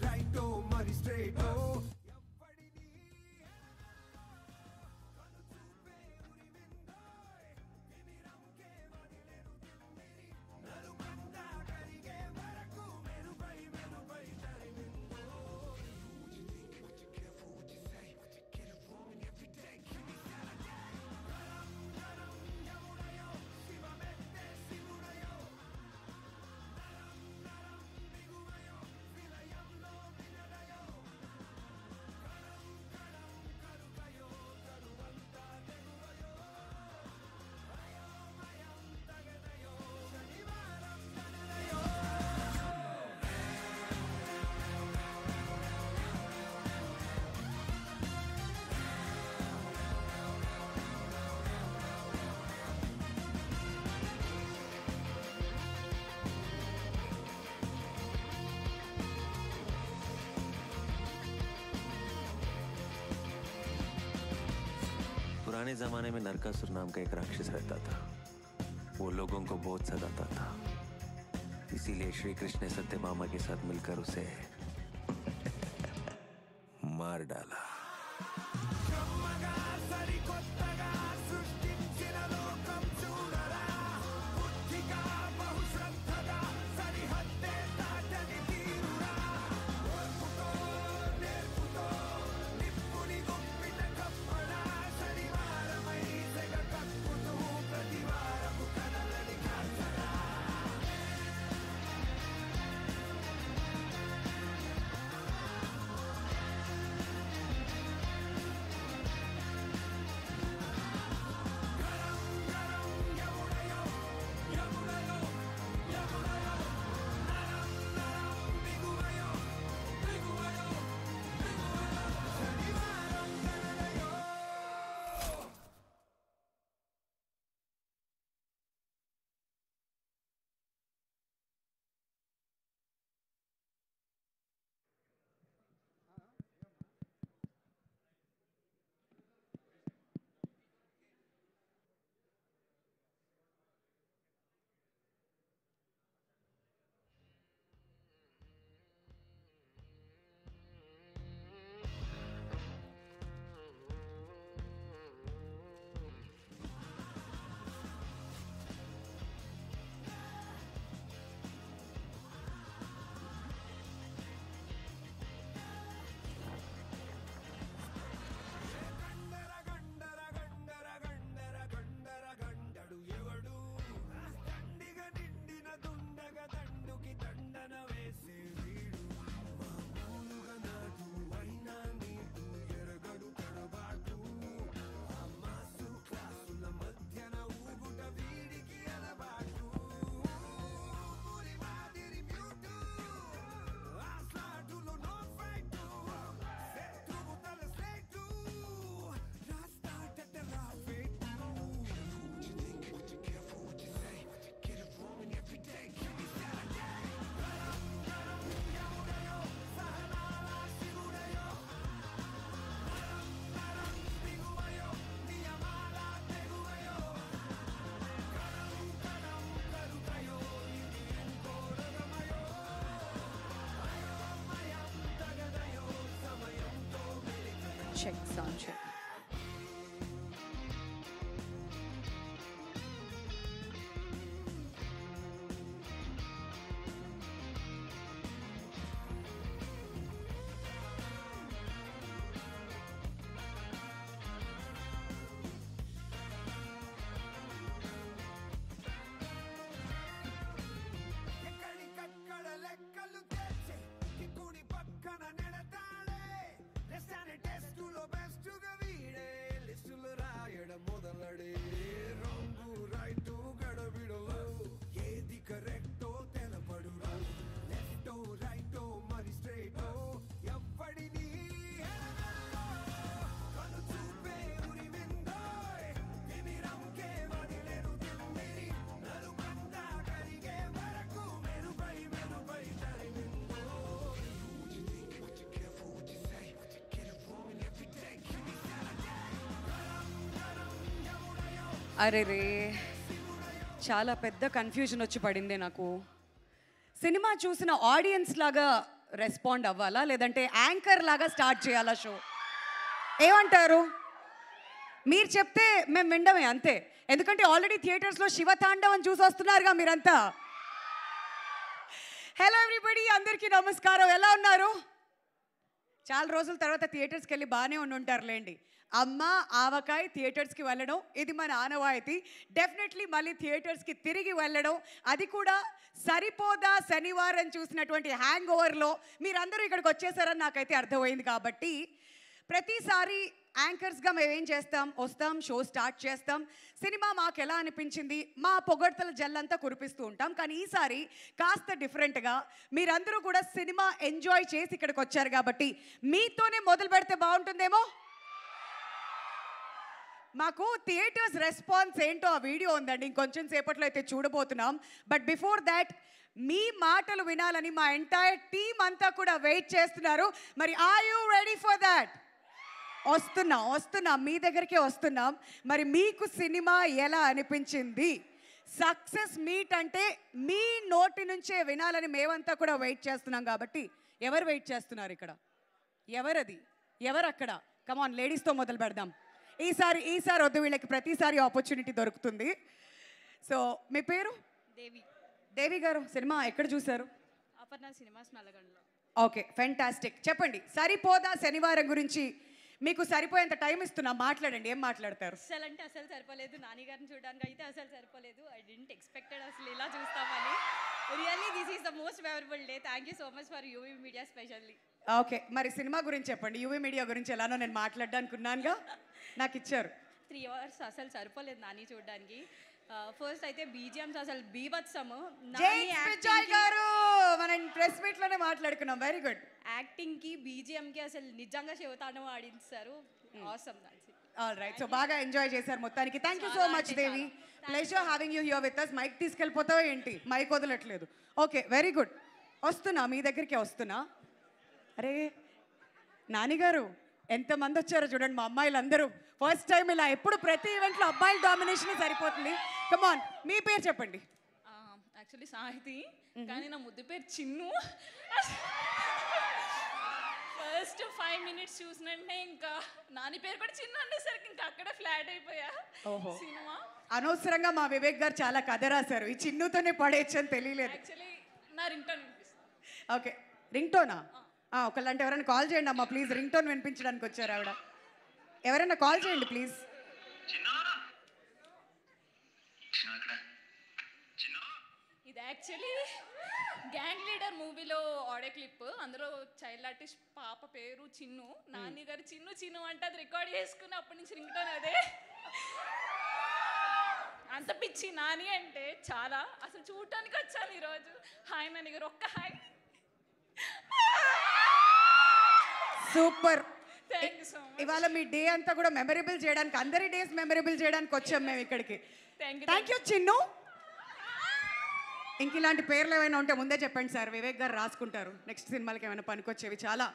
రైటో మరి స్ట్రైటో पुराने जमाने में नरकासुर नाम का एक राक्षस रहता था। वो लोगों को बहुत सताता था, इसीलिए श्री कृष्ण ने सत्यभामा के साथ मिलकर उसे मार डाला। Check, sound check. అరే రే చాలా పెద్ద కన్ఫ్యూజన్ వచ్చి పడిందే నాకు. సినిమా చూసిన ఆడియన్స్ లాగా రెస్పాండ్ అవ్వాలా లేదంటే యాంకర్ లాగా స్టార్ట్ చేయాలా షో? ఏమంటారు? మీరు చెప్తే మేము వినడమే అంతే. ఎందుకంటే ఆల్రెడీ థియేటర్స్లో శివతాండవం చూసి వస్తున్నారుగా మీరంతా. హలో ఎవ్రీబడి, అందరికీ నమస్కారం. ఎలా ఉన్నారు? చాలా రోజుల తర్వాత థియేటర్స్కి వెళ్ళి బాగానే ఉంటారులేండి. అమ్మ ఆవకాయ థియేటర్స్కి వెళ్ళడం ఇది మన ఆనవాయితీ. డెఫినెట్లీ మళ్ళీ థియేటర్స్కి తిరిగి వెళ్ళడం, అది కూడా సరిపోదా శనివారం చూసినటువంటి హ్యాంగ్ ఓవర్లో మీరందరూ ఇక్కడికి వచ్చేసారని నాకైతే అర్థమైంది. కాబట్టి ప్రతిసారి యాంకర్స్గా మేమేం చేస్తాం, వస్తాం, షో స్టార్ట్ చేస్తాం, సినిమా మాకు ఎలా అనిపించింది మా పొగడ్తల జల్లంతా కురిపిస్తూ ఉంటాం. కానీ ఈసారి కాస్త డిఫరెంట్గా మీరందరూ కూడా సినిమా ఎంజాయ్ చేసి ఇక్కడికి వచ్చారు కాబట్టి మీతోనే మొదలు పెడితే బాగుంటుందేమో. మాకు థియేటర్స్ రెస్పాన్స్ ఏంటో ఆ వీడియో ఉందండి, ఇంకొంచెం సేపట్లో అయితే చూడబోతున్నాం. బట్ బిఫోర్ దాట్ మీ మాటలు వినాలని మా ఎంటైర్ టీమ్ అంతా కూడా వెయిట్ చేస్తున్నారు. మరి are you ready for that? వస్తున్నాం మీ దగ్గరికి వస్తున్నాం. మరి మీకు సినిమా ఎలా అనిపించింది? సక్సెస్ మీట్ అంటే మీ నోటి నుంచే వినాలని మేమంతా కూడా వెయిట్ చేస్తున్నాం. కాబట్టి ఎవరు వెయిట్ చేస్తున్నారు ఇక్కడ? ఎవరది? ఎవరు అక్కడ? కమాన్, లేడీస్తో మొదలు పెడదాం. ఈసారి వద్దు, వీళ్ళకి ప్రతిసారి ఆపర్చునిటీ దొరుకుతుంది. సో మీ పేరు? దేవి గారు. సినిమా ఎక్కడ చూసారు? అపర్ణ సినిమాస్ నల్లగొండలో. Okay, fantastic. చెప్పండి, సరిపోదా శనివారం గురించి. మీకు సరిపోయేంత టైం ఇస్తున్నా, మాట్లాడండి. ఏం మాట్లాడతారు? అసలు అంటే అసలు సరిపోలేదు. నాని గారిని చూడడానికి అయితే అసలు సరిపోలేదు. ఐ డిడ్ంట్ ఎక్స్పెక్టెడ్ అసలు ఇలా చూస్తామని. Really this is the most memorable day. Thank you so much for UV media specially. Okay, మరి సినిమా గురించి చెప్పండి. యూవీ మీడియా గురించి ఎలానో నేను మాట్లాడడానికి ఉన్నానుగా, నాకు ఇచ్చారు. 3 hours అసలు సరిపోలేదు నాని చూడడానికి. ఫస్ట్ అయితే బీజిఎమ్స్ అసలు బీభత్సము. గారు మనం ప్రెస్ మీట్ లోనే మాట్లాడుకున్నాం. Very good. యాక్టింగ్ కి బీజిఎం కి అసలు నిజంగా శివతాండవం ఆడించారు. ఆసమ్. ఆల్ రైట్, సో బాగా ఎంజాయ్ చేశారు మొత్తానికి. Thank you so much Devi. Pleasure having you here with us. Mike తీసుకెళ్ళిపోతావా ఏంటి? మైక్ వదలట్లేదు. Okay, very good. వస్తున్నా, మీ దగ్గరికి వస్తున్నా. అరే నానిగారు, ఎంతమంది వచ్చారో చూడండి, మా అమ్మాయిలందరూ. ఫస్ట్ టైం ఇలా. ఎప్పుడు ప్రతి ఈవెంట్లో అబ్బాయిల డామినేషన్ సరిపోతుంది. కమాన్, మీ పేరు చెప్పండి. యాక్చువల్లీ సాహితి, కానీ నా ముద్దు పేరు చిన్ను. ఫస్ట్ 5 minutes చూసినంటే ఇంకా నాని పేరు కూడా చిన్ను అనేసరికి ఇంకా అక్కడే ఫ్లాట్ అయిపోయా. సినిమా అనవసరంగా మా వివేక్ గారు చాలా కథ రాశారు. ఈ చిన్నుతోనే పడేయచ్చు అని తెలియలేదు. యాక్చువల్లీ నా రింగ్ టోన్ వినిపిస్తుంది. ఓకే, రింగ్ టోనా? ఒకళ్ళంటే ఎవరైనా కాల్ చేయండి అమ్మా ప్లీజ్. రింగ్ టోన్ వినిపించడానికి వచ్చారు ఆవిడ. ఎవరైనా కాల్ చేయండి ప్లీజ్. ఇది యాక్చువల్లీ గ్యాంగ్ లీడర్ మూవీలో ఆడియో క్లిప్. అందులో చైల్డ్ ఆర్టిస్ట్ పాప పేరు చిన్ను. నాని గారు చిన్ను చిన్ను అంటే అది రికార్డ్ చేసుకుని అప్పటి నుంచి రింగ్ టోన్ అదే. అంత పిచ్చి నాని అంటే చాలా. అసలు చూడటానికి వచ్చాను ఈరోజు. హాయ్ నాని గారు, ఒక్క hi. Super. Thank you so much. ఇవాళ మీ డే అంతా కూడా మెమరబుల్ చేయడానికి, అందరి డేస్ మెమరబుల్ చేయడానికి వచ్చాం మేము ఇక్కడికి. Thank you Chinnu. ఇంక ఇలాంటి పేర్లు ఏమైనా ఉంటే ముందే చెప్పండి సార్, వివేక్ గారు రాసుకుంటారు. నెక్స్ట్ సినిమాలకి ఏమైనా పనికొచ్చేవి చాలా.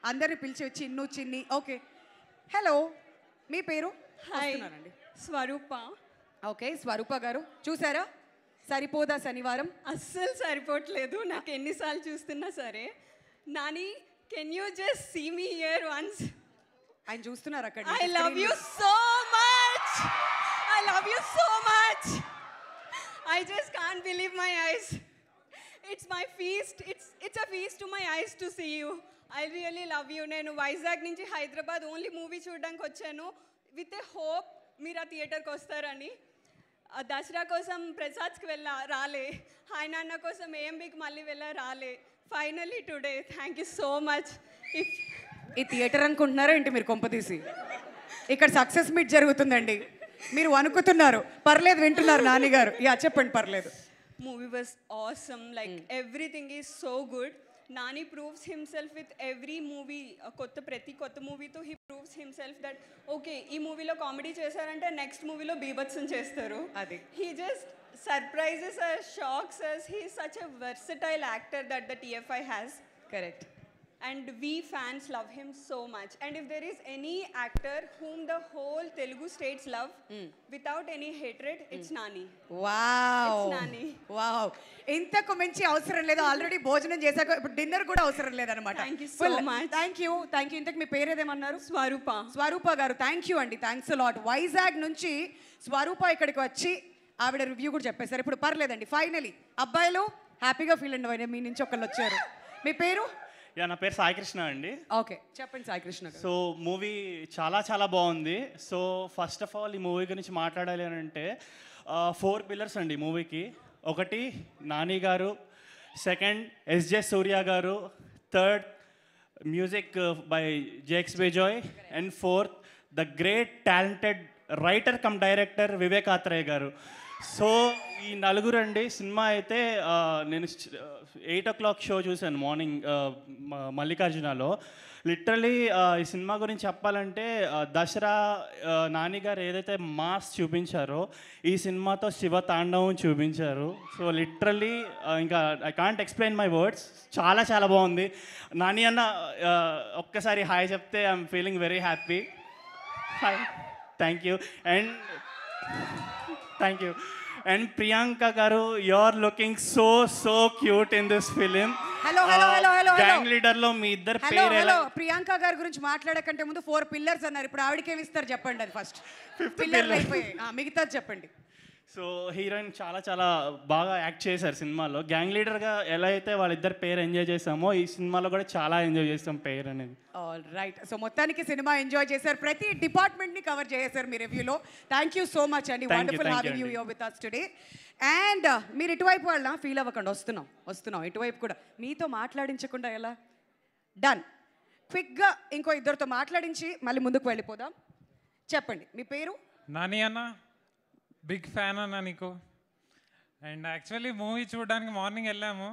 అందరిని పిలిచేవి చిన్ను చిన్ని. ఓకే, హలో, మీ పేరు? అండి స్వరూప. ఓకే, స్వరూప గారు చూసారా సరిపోదా శనివారం? అస్సలు సరిపోవట్లేదు. నాకు ఎన్నిసార్లు చూస్తున్నా సరే. Nani, can you just see me here once? ఆయన చూస్తున్నారు అక్కడ. I love you so much. I love you so much. I just can't believe my eyes. It's my feast. It's a feast to my eyes to see you. I really love you. నేను వైజాగ్ నుంచి Hyderabad only movie చూడడానికి వచ్చాను with a hope మీరు ఆ థియేటర్కి వస్తారని. దసరా కోసం ప్రసాద్కి రాలే. హాయ్ నాన్న కోసం ఏఎంబీకి మళ్ళీ రాలే. Finally today. Thank you so much. ఈ థియేటర్ అనుకుంటున్నారా ఏంటి మీరు కొంపతీసి? ఇక్కడ సక్సెస్ మీట్ జరుగుతుందండి, మీరు అనుకుతున్నారు. పర్లేదు, వింటున్నారు నాని గారు. యా చెప్పండి, పర్లేదు. Movie was awesome. Like everything is so good. Nani proves himself with every movie. ప్రతి కొత్త మూవీతో he proves himself that okay ఈ మూవీలో కామెడీ చేశారంటే నెక్స్ట్ మూవీలో బీభత్సం చేస్తారు. అది he just surprises us, shocks us. He is such a versatile actor that the TFI has. Correct. and we fans love him so much. And if there is any actor whom the whole Telugu states love without any hatred, it's Nani. Wow It's Nani. Wow ఇంతకు మించి అవసరం లేదు. Already భోజనం చేశాక ఇప్పుడు dinner కూడా అవసరం లేదనమాట. Thank you so much. Thank you. ఇంతకు మీ పేరు ఏదేమన్నారు? Swarupa. స్వరూప గారు, థ్యాంక్ యూ అండి. Thanks lot. వైజాగ్ నుంచి స్వరూప ఇక్కడికి వచ్చి ఆవిడ రివ్యూ కూడా చెప్పేశారు. ఇప్పుడు పర్లేదండి. ఫైనలీ అబ్బాయిలు హ్యాపీగా ఫీల్ అండి. మీ నుంచి ఒకళ్ళు వచ్చారు. మీ పేరు? నా పేరు సాయి కృష్ణ అండి. ఓకే, చెప్పండి సాయి కృష్ణ గారు. సో మూవీ చాలా చాలా బాగుంది. సో ఫస్ట్ ఆఫ్ ఆల్ ఈ మూవీ గురించి మాట్లాడాలి అని అంటే 4 పిల్లర్స్ అండి మూవీకి. ఒకటి నాని గారు, సెకండ్ ఎస్జే సూర్య గారు, third music by Jakes Bejoy, and fourth the great talented writer cum director Vivek Athreya గారు. సో ఈ నలుగురు అండి. సినిమా అయితే నేను 8 o'clock షో చూశాను మార్నింగ్ మల్లికార్జునలో. లిటరలీ ఈ సినిమా గురించి చెప్పాలంటే దసరా నాని గారు ఏదైతే మాస్ చూపించారో ఈ సినిమాతో శివ తాండవం చూపించారు. సో లిటరలీ ఇంకా I can't explain my words. చాలా చాలా బాగుంది. నాని అన్న ఒక్కసారి హాయ్ చెప్తే I'm feeling very happy. Hi, thank you. And thank you. And Priyanka గారు, you are looking so cute in this film. Hello gang leader లో మీ ఇద్దరు పేరు హలో ప్రియాంక గారి గురించి మాట్లాడకంటే ముందు 4 పిల్లర్స్ అన్నారు. ఇప్పుడు ఆవిడకేమి ఇస్తారు చెప్పండి. అది ఫస్ట్ పిల్లర్లు అయిపోయాయి, మిగతాది చెప్పండి. సో హీరోయిన్ చాలా చాలా బాగా యాక్ట్ చేశారు సినిమాలో. గ్యాంగ్ లీడర్గా ఎలా అయితే వాళ్ళిద్దరు పేరు ఎంజాయ్ చేసామో ఈ సినిమాలో కూడా చాలా ఎంజాయ్ చేస్తాం పేరు అనేది. All right. సో మొత్తానికి సినిమా ఎంజాయ్ చేశారు. ప్రతి డిపార్ట్మెంట్ని కవర్ చేశారు మీ రివ్యూలో. థ్యాంక్ యూ సో మచ్ అండి. Wonderful having you with us today. And మీరు ఇటువైపు వాళ్ళ ఫీల్ అవ్వకండి. వస్తున్నాం ఇటువైపు కూడా. మీతో మాట్లాడించకుండా ఎలా? డన్. క్విక్గా ఇంకో ఇద్దరితో మాట్లాడించి మళ్ళీ ముందుకు వెళ్ళిపోదాం. చెప్పండి మీ పేరు? నాని అన్న, బిగ్ ఫ్యాన్ అన్న నీకు. అండ్ యాక్చువల్లీ మూవీ చూడడానికి మార్నింగ్ వెళ్ళాము.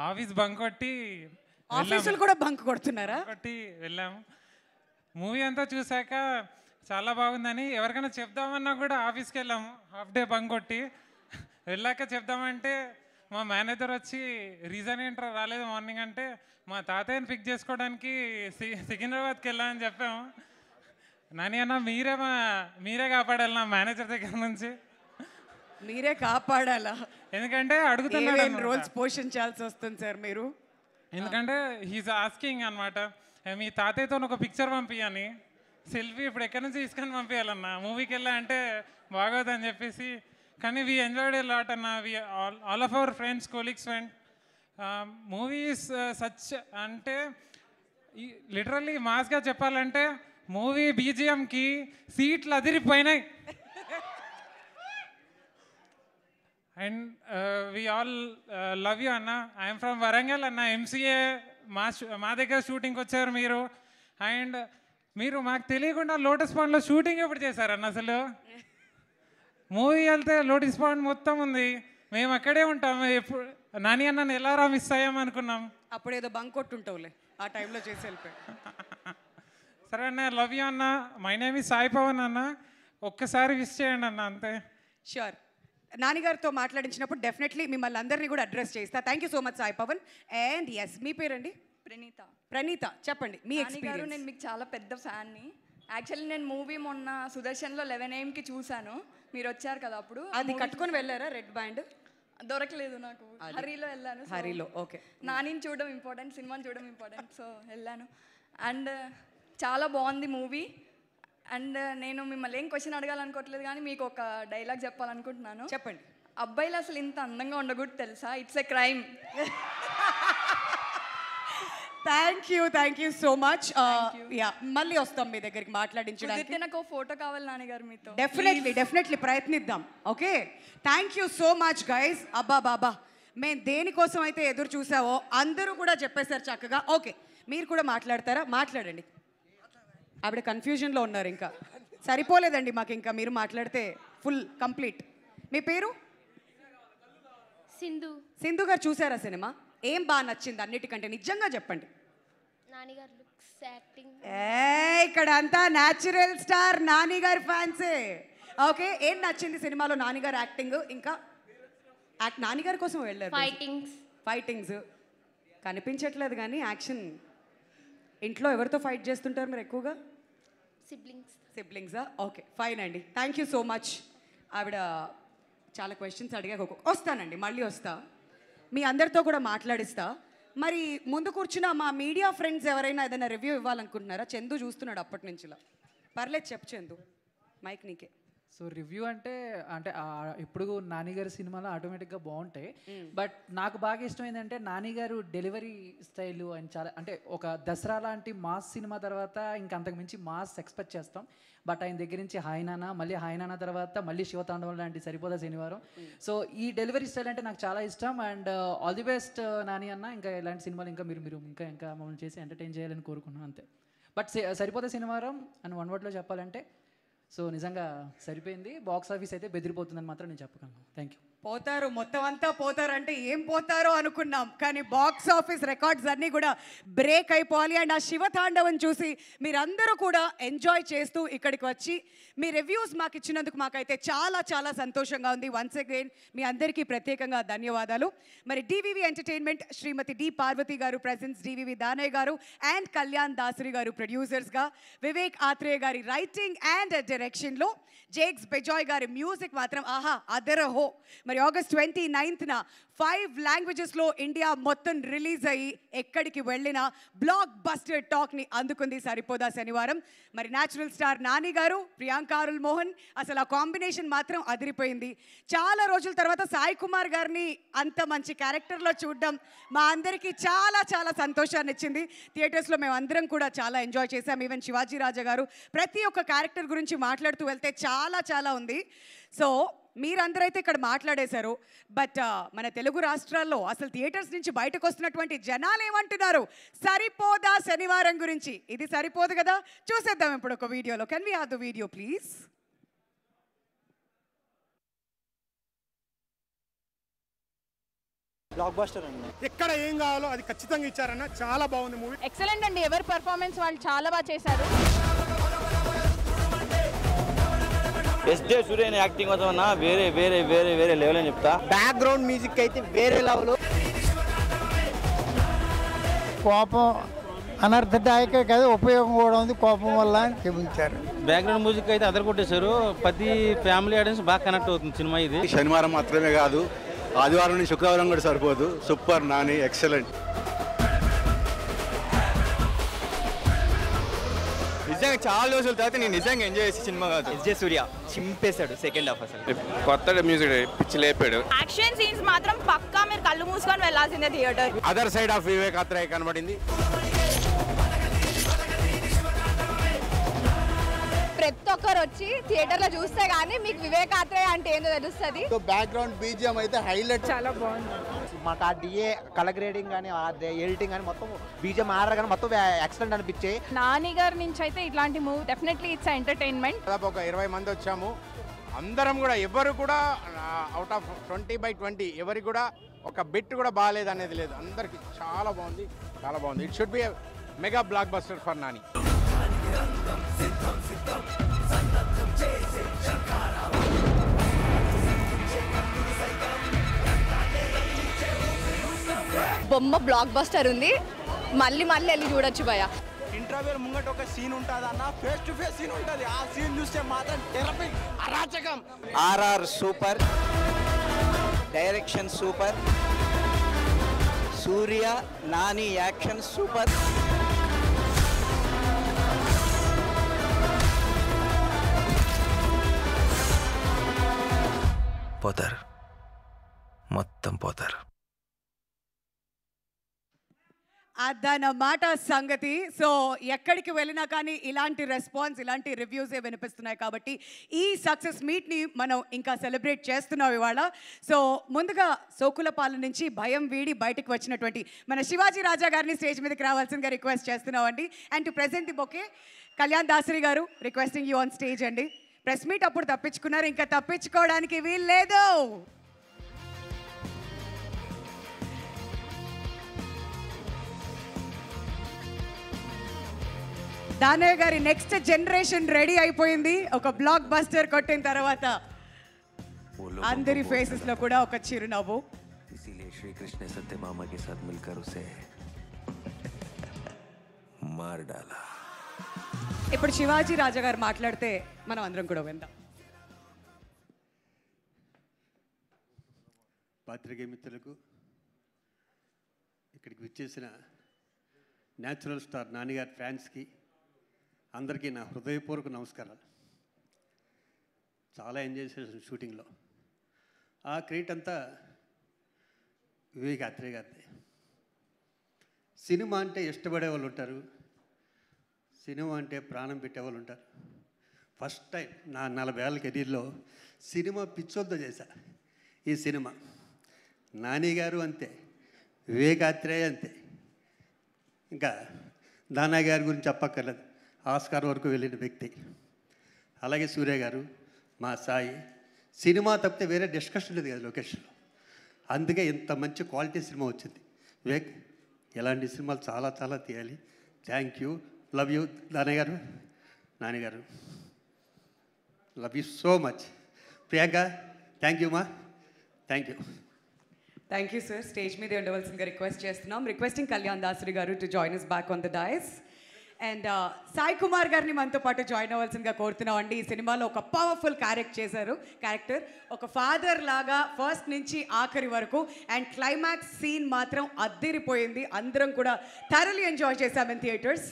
ఆఫీస్ బంక్ కొట్టి ఆఫీసులు కూడా బంక్ కొడుతున్నారా? వెళ్ళాము. మూవీ అంతా చూసాక చాలా బాగుందని ఎవరికైనా చెప్దామన్నా కూడా ఆఫీస్కి వెళ్ళాము. హాఫ్ డే బంక్ కొట్టి వెళ్ళాక చెప్దామంటే మా మేనేజర్ వచ్చి రీజన్ ఏంట్రా రాలేదు మార్నింగ్ అంటే మా తాతయ్యని పిక్ చేసుకోవడానికి సికింద్రాబాద్కి వెళ్ళామని చెప్పాము. నాని అన్న మీరే కాపాడాలి నా మేనేజర్ దగ్గర నుంచి. మీరే కాపాడాలా? ఎందుకంటే అడుగుతున్నాడు, రోల్స్ పోషించాల్సి వస్తుంది సార్ మీరు. ఎందుకంటే హీస్ ఆస్కింగ్ అనమాట, మీ తాతయ్యతో ఒక పిక్చర్ పంపించని, సెల్ఫీ ఇప్పుడు ఎక్కడి నుంచి తీసుకొని పంపించాలన్న, మూవీకి వెళ్ళా అంటే బాగోదని చెప్పేసి. కానీ వీ ఎంజాయ్డ్ ఏ లాట్ అన్న. We all of our friends, colleagues went. Movies such అంటే లిటరల్లీ మాస్గా చెప్పాలంటే మూవీ బీజిఎంకి సీట్లు అదిరిపోయినాయి. And we all love you అన్న. ఐఎమ్ ఫ్రమ్ వరంగల్ అన్న. ఎంసీఏ మా దగ్గర షూటింగ్కి వచ్చారు మీరు. అండ్ మీరు మాకు తెలియకుండా లోటస్ పాండ్లో షూటింగ్ ఎప్పుడు చేశారన్న? అసలు మూవీ వెళ్తే లోటస్ పాండ్ మొత్తం ఉంది, మేము అక్కడే ఉంటాము. ఎప్పుడు నాని అన్నని ఎలా మిస్ అయ్యామనుకున్నాం. అప్పుడేదో బంక్ కొట్టుంటావులే, ఆ టైంలో చేసి వెళ్ళిపోయి. సరే అన్న, లవ్ యూ అన్న. మై నేమ్ ఈ సాయి పవన్ అన్న. ఒక్కసారి విష్ చేయండి అన్న, అంతే. షూర్. నాన్నగారితో మాట్లాడించినప్పుడు డెఫినెట్లీ మిమ్మల్ని అందరినీ కూడా అడ్రస్ చేస్తా. Thank you so much Sai Pavan. And yes, మీ పేరండి? ప్రణీత. చెప్పండి మీ ఎక్స్పీరియన్స్. నేను మీకు చాలా పెద్ద ఫ్యాన్ని. యాక్చువల్లీ నేను మూవీ మొన్న సుదర్శన్లో 11 AM చూశాను. మీరు వచ్చారు కదా అప్పుడు. అది కట్టుకొని వెళ్ళారా రెడ్ బ్యాండ్? దొరకలేదు నాకు, హరీలో వెళ్ళాను. హరీలో, ఓకే. నానిని చూడడం ఇంపార్టెంట్, సినిమాని చూడడం ఇంపార్టెంట్, సో వెళ్ళాను. అండ్ చాలా బాగుంది మూవీ. అండ్ నేను మిమ్మల్ని ఏం క్వశ్చన్ అడగాలనుకోవట్లేదు, కానీ మీకు ఒక డైలాగ్ చెప్పాలనుకుంటున్నాను. చెప్పండి. అబ్బాయిలు అసలు ఇంత అందంగా ఉండకూడదు తెలుసా, it's a crime. Thank you so much. Yeah, మళ్ళీ వస్తాం మీ దగ్గరికి మాట్లాడించడానికి. నాకు ఫోటో కావాలి నాన్నగారు మీతో. డెఫినెట్లీ ప్రయత్నిద్దాం. Okay, thank you so much guys. అబ్బా బాబా, మేము దేనికోసం అయితే ఎదురు చూసావో అందరూ కూడా చెప్పేశారు చక్కగా. ఓకే, మీరు కూడా మాట్లాడతారా? మాట్లాడండి. ఆవిడ కన్ఫ్యూజన్లో ఉన్నారు. ఇంకా సరిపోలేదండి మాకు, ఇంకా మీరు మాట్లాడితే ఫుల్ కంప్లీట్. మీ పేరు? సింధు గారు. చూసారా సినిమా? ఏం బాగా నచ్చింది అన్నిటికంటే? నిజంగా చెప్పండి. ఇక్కడ అంతా న్యాచురల్ స్టార్ నాని గారి ఫ్యాన్సే. ఓకే, ఏం నచ్చింది సినిమాలో? నాని గారి యాక్టింగ్, ఇంకా నాని గారి కోసం వెళ్ళారు. ఫైటింగ్స్ కనిపించట్లేదు కానీ యాక్షన్ ఇంట్లో ఎవరితో ఫైట్ చేస్తుంటారు మీరు ఎక్కువగా? సిబ్లింగ్స్. ఓకే, ఫైన్ అండి. Thank you so much. ఆవిడ చాలా క్వశ్చన్స్ అడిగాక వస్తానండి, మళ్ళీ వస్తా, మీ అందరితో కూడా మాట్లాడిస్తా. మరి ముందు కూర్చున్న మా మీడియా ఫ్రెండ్స్ ఎవరైనా ఏదైనా రివ్యూ ఇవ్వాలనుకుంటున్నారా? చందు చూస్తున్నాడు అప్పటి నుంచిలా. పర్లేదు, చెప్పు చందు, మైక్ నీకే. సో రివ్యూ అంటే ఇప్పుడు నాని గారి సినిమాలో ఆటోమేటిక్గా బాగుంటాయి. బట్ నాకు బాగా ఇష్టం ఏంటంటే నాని గారు డెలివరీ స్టైల్ అని చాలా, అంటే ఒక దసరా లాంటి మాస్ సినిమా తర్వాత ఇంకా అంతకు మించి మాస్ ఎక్స్పెక్ట్ చేస్తాం. బట్ ఆయన దగ్గర నుంచి హాయ్ నాన్న, మళ్ళీ హాయ్ నాన్న తర్వాత మళ్ళీ శివతాండవం లాంటి సరిపోదా శనివారం. సో ఈ డెలివరీ స్టైల్ అంటే నాకు చాలా ఇష్టం. And all the best Nani అన్న. ఇంకా ఇలాంటి సినిమాలు ఇంకా మీరు ఇంకా మమ్మల్ని చేసి ఎంటర్టైన్ చేయాలని కోరుకున్నాను అంతే. బట్ సరిపోదా శనివారం అని వన్ వర్డ్లో చెప్పాలంటే సో నిజంగా సరిపోయింది. బాక్స్ ఆఫీస్ అయితే బెదిరిపోతుందని మాత్రం నేను చెప్పగలను. Thank you. పోతారు, మొత్తం అంతా పోతారంటే ఏం పోతారో అనుకున్నాం, కానీ బాక్స్ ఆఫీస్ రికార్డ్స్ అన్నీ కూడా బ్రేక్ అయిపోవాలి. అండ్ ఆ శివతాండవం చూసి మీరందరూ కూడా ఎంజాయ్ చేస్తూ ఇక్కడికి వచ్చి మీ రివ్యూస్ మాకు ఇచ్చినందుకు మాకైతే చాలా చాలా సంతోషంగా ఉంది. వన్స్ అగైన్ మీ అందరికీ ప్రత్యేకంగా ధన్యవాదాలు. మరి డివివి ఎంటర్టైన్మెంట్ శ్రీమతి డి పార్వతి గారు ప్రెజెన్స్, డివివి దానయ్య గారు అండ్ కళ్యాణ్ దాసరి గారు ప్రొడ్యూసర్స్గా, వివేక్ ఆత్రేయ గారి రైటింగ్ అండ్ డైరెక్షన్లో, జేక్స్ బెజాయ్ గారి మ్యూజిక్ మాత్రం ఆహా అదరహో. మరి ఆగస్ట్ 29న 5 లాంగ్వేజెస్లో ఇండియా మొత్తం రిలీజ్ అయ్యి ఎక్కడికి వెళ్ళినా బ్లాక్ బస్టర్ టాక్ని అందుకుంది సరిపోదా శనివారం. మరి న్యాచురల్ స్టార్ నాని గారు, ప్రియాంక అరుల్ మోహన్, అసలు ఆ కాంబినేషన్ మాత్రం అదిరిపోయింది. చాలా రోజుల తర్వాత సాయి కుమార్ గారిని అంత మంచి క్యారెక్టర్లో చూడడం మా అందరికీ చాలా చాలా సంతోషాన్ని ఇచ్చింది. థియేటర్స్లో మేము అందరం కూడా చాలా ఎంజాయ్ చేశాం. ఈవెన్ శివాజీ రాజా గారు ప్రతి ఒక్క క్యారెక్టర్ గురించి మాట్లాడుతూ వెళ్తే చాలా చాలా ఉంది. సో మీరందరూ అయితే ఇక్కడ మాట్లాడేశారు. బట్ మన తెలుగు రాష్ట్రాల్లో అసలు థియేటర్స్ నుంచి బయటకు వస్తున్నటువంటి జనాలు ఏమంటున్నారు సరిపోదా శనివారం గురించి? ఇది సరిపోదు కదా, చూసేద్దాం ఇప్పుడు ఒక వీడియోలో. Can we have the video please? Blockbuster అండి. ఎక్కడ ఏం కావాలో అది ఖచ్చితంగా ఇచ్చారన్న. చాలా బాగుంది మూవీ, ఎక్సలెంట్ అండి. ఎవరి పర్ఫార్మెన్స్ వాళ్ళు చాలా బాగా చేశారు. ఎస్జే సూర్య యాక్టింగ్ కోసం వేరే వేరే వేరే వేరే లెవెల్ అని చెప్తా. బ్యాక్గ్రౌండ్ మ్యూజిక్ అయితే వేరే లెవెల్. కోపం అనర్థదాయక కదా, ఉపయోగం కూడా ఉంది కోపం వల్ల అని చూపించారు. బ్యాక్గ్రౌండ్ మ్యూజిక్ అయితే అదర్ కొట్టేశారు. ప్రతి ఫ్యామిలీ ఆడియన్స్ బాగా కనెక్ట్ అవుతుంది సినిమా. ఇది శనివారం మాత్రమే కాదు, ఆదివారం నుంచి శుక్రవారం కూడా సరిపోదు. Super Nani, excellent. నిజంగా చాలా రోజుల తర్వాత నేను నిజంగా ఎంజాయ్ చేసి సినిమా కాదు. ఎస్జే సూర్య చింపేశాడు సెకండ్ హాఫ్. అసలు కొత్త మ్యూజిక్ పిచ్చి లేపాడు. యాక్షన్ సీన్స్ మాత్రం పక్కా మీరు కళ్ళు మూసుకొని వెళ్ళాల్సిందే theatre. Other side of Vivek Athreya కనబడింది. ప్రతి ఒక్కరు వచ్చి థియేటర్లో చూస్తే గానీ మీకు వివేక్ ఆత్రేయ అంటే ఏందో తెలుస్తుంది. బ్యాక్గ్రౌండ్ బీజిఎం అయితే హైలైట్, చాలా బాగుంది. మాకు ఆ డిఏ కలర్ గ్రేడింగ్ కానీ ఎడిటింగ్ కానీ మొత్తం బీజిఎం ఆర్డర్ కానీ మొత్తం ఎక్సలెంట్ అనిపించాయి. నాని గారి నుంచి అయితే ఇట్లాంటి మూవీ డెఫినెట్లీ ఇట్స్ ఎంటర్టైన్మెంట్. దాదాపు ఒక 20 మంది వచ్చాము. అందరం కూడా ఎవరు కూడా అవుట్ ఆఫ్ 20/20 ఎవరికి కూడా ఒక బిట్ కూడా బాగాలేదు అనేది లేదు. అందరికి చాలా బాగుంది, చాలా బాగుంది. It should be mega block buster for Nani. బొమ్మ బ్లాక్ బస్టర్ ఉంది. మళ్ళీ వెళ్ళి చూడొచ్చు భయ. ఇంటర్వ్యూ ముంగట ఒక సీన్ ఉంటుంది అన్న, ఫేస్ టు ఫేస్ సీన్ ఉంటుంది. ఆ సీన్ చూస్తే మాత్రం థెరపీ అరాచకం. ఆర్ఆర్ సూపర్, డైరెక్షన్ సూపర్, సూర్య నాని యాక్షన్ సూపర్. పోతారు, మొత్తం పోతారు. అదన్నమాట సంగతి. సో ఎక్కడికి వెళ్ళినా కానీ ఇలాంటి రెస్పాన్స్, ఇలాంటి రివ్యూసే వినిపిస్తున్నాయి. కాబట్టి ఈ సక్సెస్ మీట్ని మనం ఇంకా సెలబ్రేట్ చేస్తున్నాం ఇవాళ. సో ముందుగా సోకులపాలెం నుంచి భయం వీడి బయటకు వచ్చినటువంటి మన శివాజీ రాజా గారిని స్టేజ్ మీదకి రావాల్సిందిగా రిక్వెస్ట్ చేస్తున్నామండి. And to present the bouquet, Kalyan Dasari గారు రిక్వెస్టింగ్ యూ ఆన్ స్టేజ్ అండి. ప్రెస్ మీట్ అప్పుడు తప్పించుకున్నారు, ఇంకా తప్పించుకోవడానికి వీలు లేదు. దానయ్య గారి నెక్స్ట్ జనరేషన్ రెడీ అయిపోయింది. ఒక బ్లాక్ బస్టర్ కొట్టిన తర్వాత అందరి ఫేసెస్ లో కూడా ఒక చిరునవ్వు. इसीलिए श्री कृष्ण ने सत्य मामा के साथ मिलकर उसे మార్ డాలా. ఇప్పుడు శివాజీ రాజా గారు మాట్లాడితే మనం అందరం కూడా విందాం. పాత్రికేయ మిత్రులకు, ఇక్కడికి విచ్చేసిన న్యాచురల్ స్టార్ నానిగారి ఫ్యాన్స్కి అందరికీ నా హృదయపూర్వక నమస్కారాలు. చాలా ఎంజాయ్ చేసాను షూటింగ్లో. ఆ క్రెడిట్ అంతా వివేక్ ఆత్రేయ గారిది. సినిమా అంటే ఇష్టపడే వాళ్ళు ఉంటారు, సినిమా అంటే ప్రాణం పెట్టేవాళ్ళు ఉంటారు. ఫస్ట్ టైం నా 40 ఏళ్ళ కెరీర్లో సినిమా పిచ్చోద్దో చేశా. ఈ సినిమా నాని గారు అంతే, వివేక్ ఆత్రేయ అంతే, ఇంకా దానా గారి గురించి చెప్పక్కర్లేదు, ఆస్కార్ వరకు వెళ్ళిన వ్యక్తి. అలాగే సూర్య గారు, మా సాయి. సినిమా తప్పితే వేరే డిస్కషన్ లేదు కదా లొకేషన్లో. అందుకే ఇంత మంచి క్వాలిటీ సినిమా వచ్చింది. వివేక్, ఇలాంటి సినిమాలు చాలా చాలా తీయాలి. Thank you, love you Danayya garu, నాన్నగారు, love you so much. Priyanka, thank you మా, thank you. Thank you sir. Stage మీద ఉండవలసిందిగా రిక్వెస్ట్ చేస్తున్నాం. Requesting Kalyan Dasari garu to join us back on the dais. And Sai Kumar గారిని మనతో పాటు జాయిన్ అవ్వాల్సిందిగా కోరుతున్నాం అండి. ఈ సినిమాలో ఒక పవర్ఫుల్ క్యారెక్టర్, ఒక ఫాదర్ లాగా ఫస్ట్ నుంచి ఆఖరి వరకు. అండ్ క్లైమాక్స్ సీన్ మాత్రం అద్దరిపోయింది. అందరం కూడా థరలీ ఎంజాయ్ చేశాం in theatres.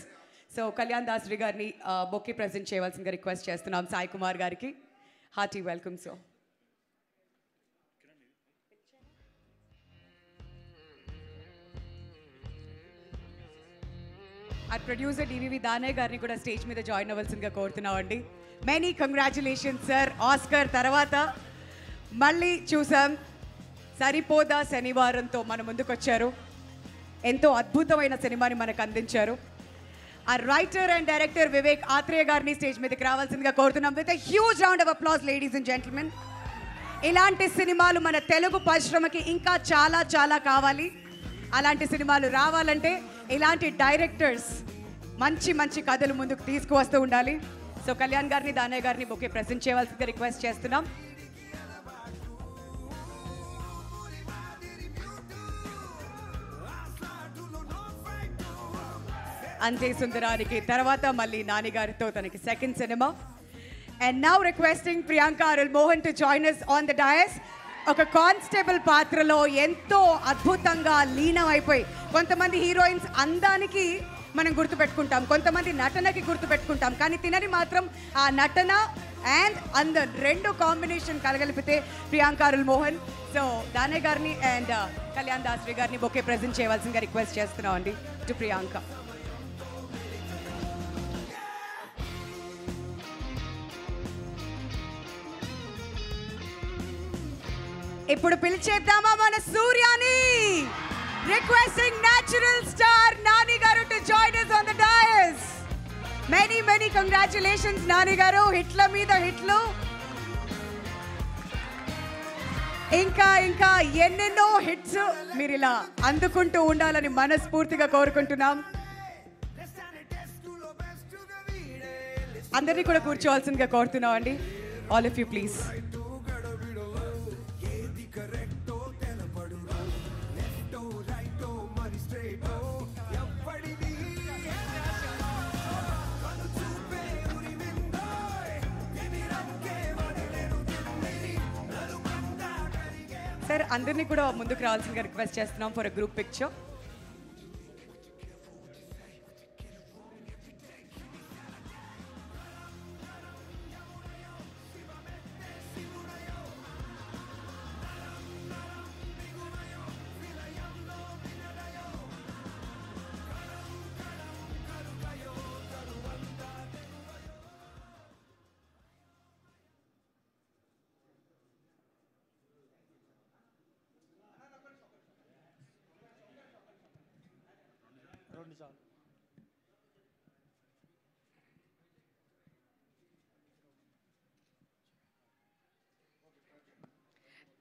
So Kalyan Dasari గారిని బొకే ప్రజెంట్ చేయవలసిందిగా రిక్వెస్ట్ చేస్తున్నాం. సాయి కుమార్ గారికి హార్టీ వెల్కమ్. సో ఆ ప్రొడ్యూసర్ డివివి దానయ్య గారిని కూడా స్టేజ్ మీద జాయిన్ అవ్వాల్సిందిగా కోరుతున్నామండి. Many congratulations sir. ఆస్కర్ తర్వాత మళ్ళీ చూసాం. సరిపోదా శనివారంతో మన ముందుకు వచ్చారు. ఎంతో అద్భుతమైన సినిమాని మనకు అందించారు. ఆ writer and director Vivek Athreya గారిని స్టేజ్ మీదకి రావాల్సిందిగా కోరుతున్నాం. With a huge round of applause ladies and gentlemen. ఇలాంటి సినిమాలు మన తెలుగు పరిశ్రమకి ఇంకా చాలా చాలా కావాలి. అలాంటి సినిమాలు రావాలంటే ఇలాంటి డైరెక్టర్స్ మంచి మంచి కథలు ముందుకు తీసుకువస్తూ ఉండాలి. సో కళ్యాణ్ గారిని, దానయ్య గారిని బొకే ప్రెజెంట్ చేయవలసిందిగా రిక్వెస్ట్ చేస్తున్నాం. అంతే సుందరానికి తర్వాత మళ్ళీ నాని గారితో తనకి second cinema. And now requesting Priyanka Arul Mohan to join us on the dais. ఒక కానిస్టేబుల్ పాత్రలో ఎంతో అద్భుతంగా లీనమైపోయి, కొంతమంది హీరోయిన్స్ అందానికి మనం గుర్తుపెట్టుకుంటాం, కొంతమంది నటనకి గుర్తుపెట్టుకుంటాం, కానీ తినని మాత్రం ఆ నటన అండ్ అందం రెండు కాంబినేషన్ కలగలిపితే ప్రియాంక అరుల్ మోహన్. సో దానయ్య గారిని అండ్ కళ్యాణ్ దాసరి గారిని బొకే ప్రెజెంట్ చేయవలసిందిగా రిక్వెస్ట్ చేస్తున్నాం అండి టు ప్రియాంక. ఇప్పుడు పిలిచేద్దామా మన సూర్యాని. రిక్వెస్టింగ్ న్యాచురల్ స్టార్ నాని గారు to join us on the dais. Many congratulations Nani గారు. హిట్ల మీద హిట్లు, ఇంకా ఎన్నెన్నో హిట్స్ మీరు ఇలా అందుకుంటూ ఉండాలని మనస్ఫూర్తిగా కోరుకుంటున్నాం. అందరినీ కూడా కూర్చోవాల్సిందిగా కోరుతున్నాం అండి. All of you please. Sir అందరినీ కూడా ముందుకు రావాల్సిందిగా రిక్వెస్ట్ చేస్తున్నాం ఫర్ ఎ గ్రూప్ పిక్చర్.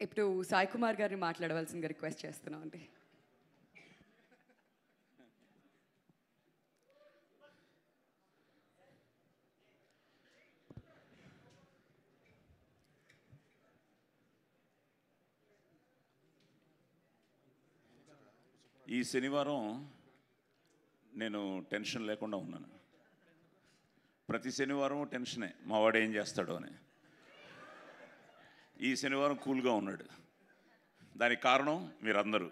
ఇప్పుడు సాయి కుమార్ గారిని మాట్లాడవలసిందిగా రిక్వెస్ట్ చేస్తున్నాం అండి. ఈ శనివారం నేను టెన్షన్ లేకుండా ఉన్నాను. ప్రతి శనివారం టెన్షనే, మా వాడు ఏం చేస్తాడో అని. ఈ శనివారం కూల్గా ఉన్నాడు. దానికి కారణం మీరందరూ,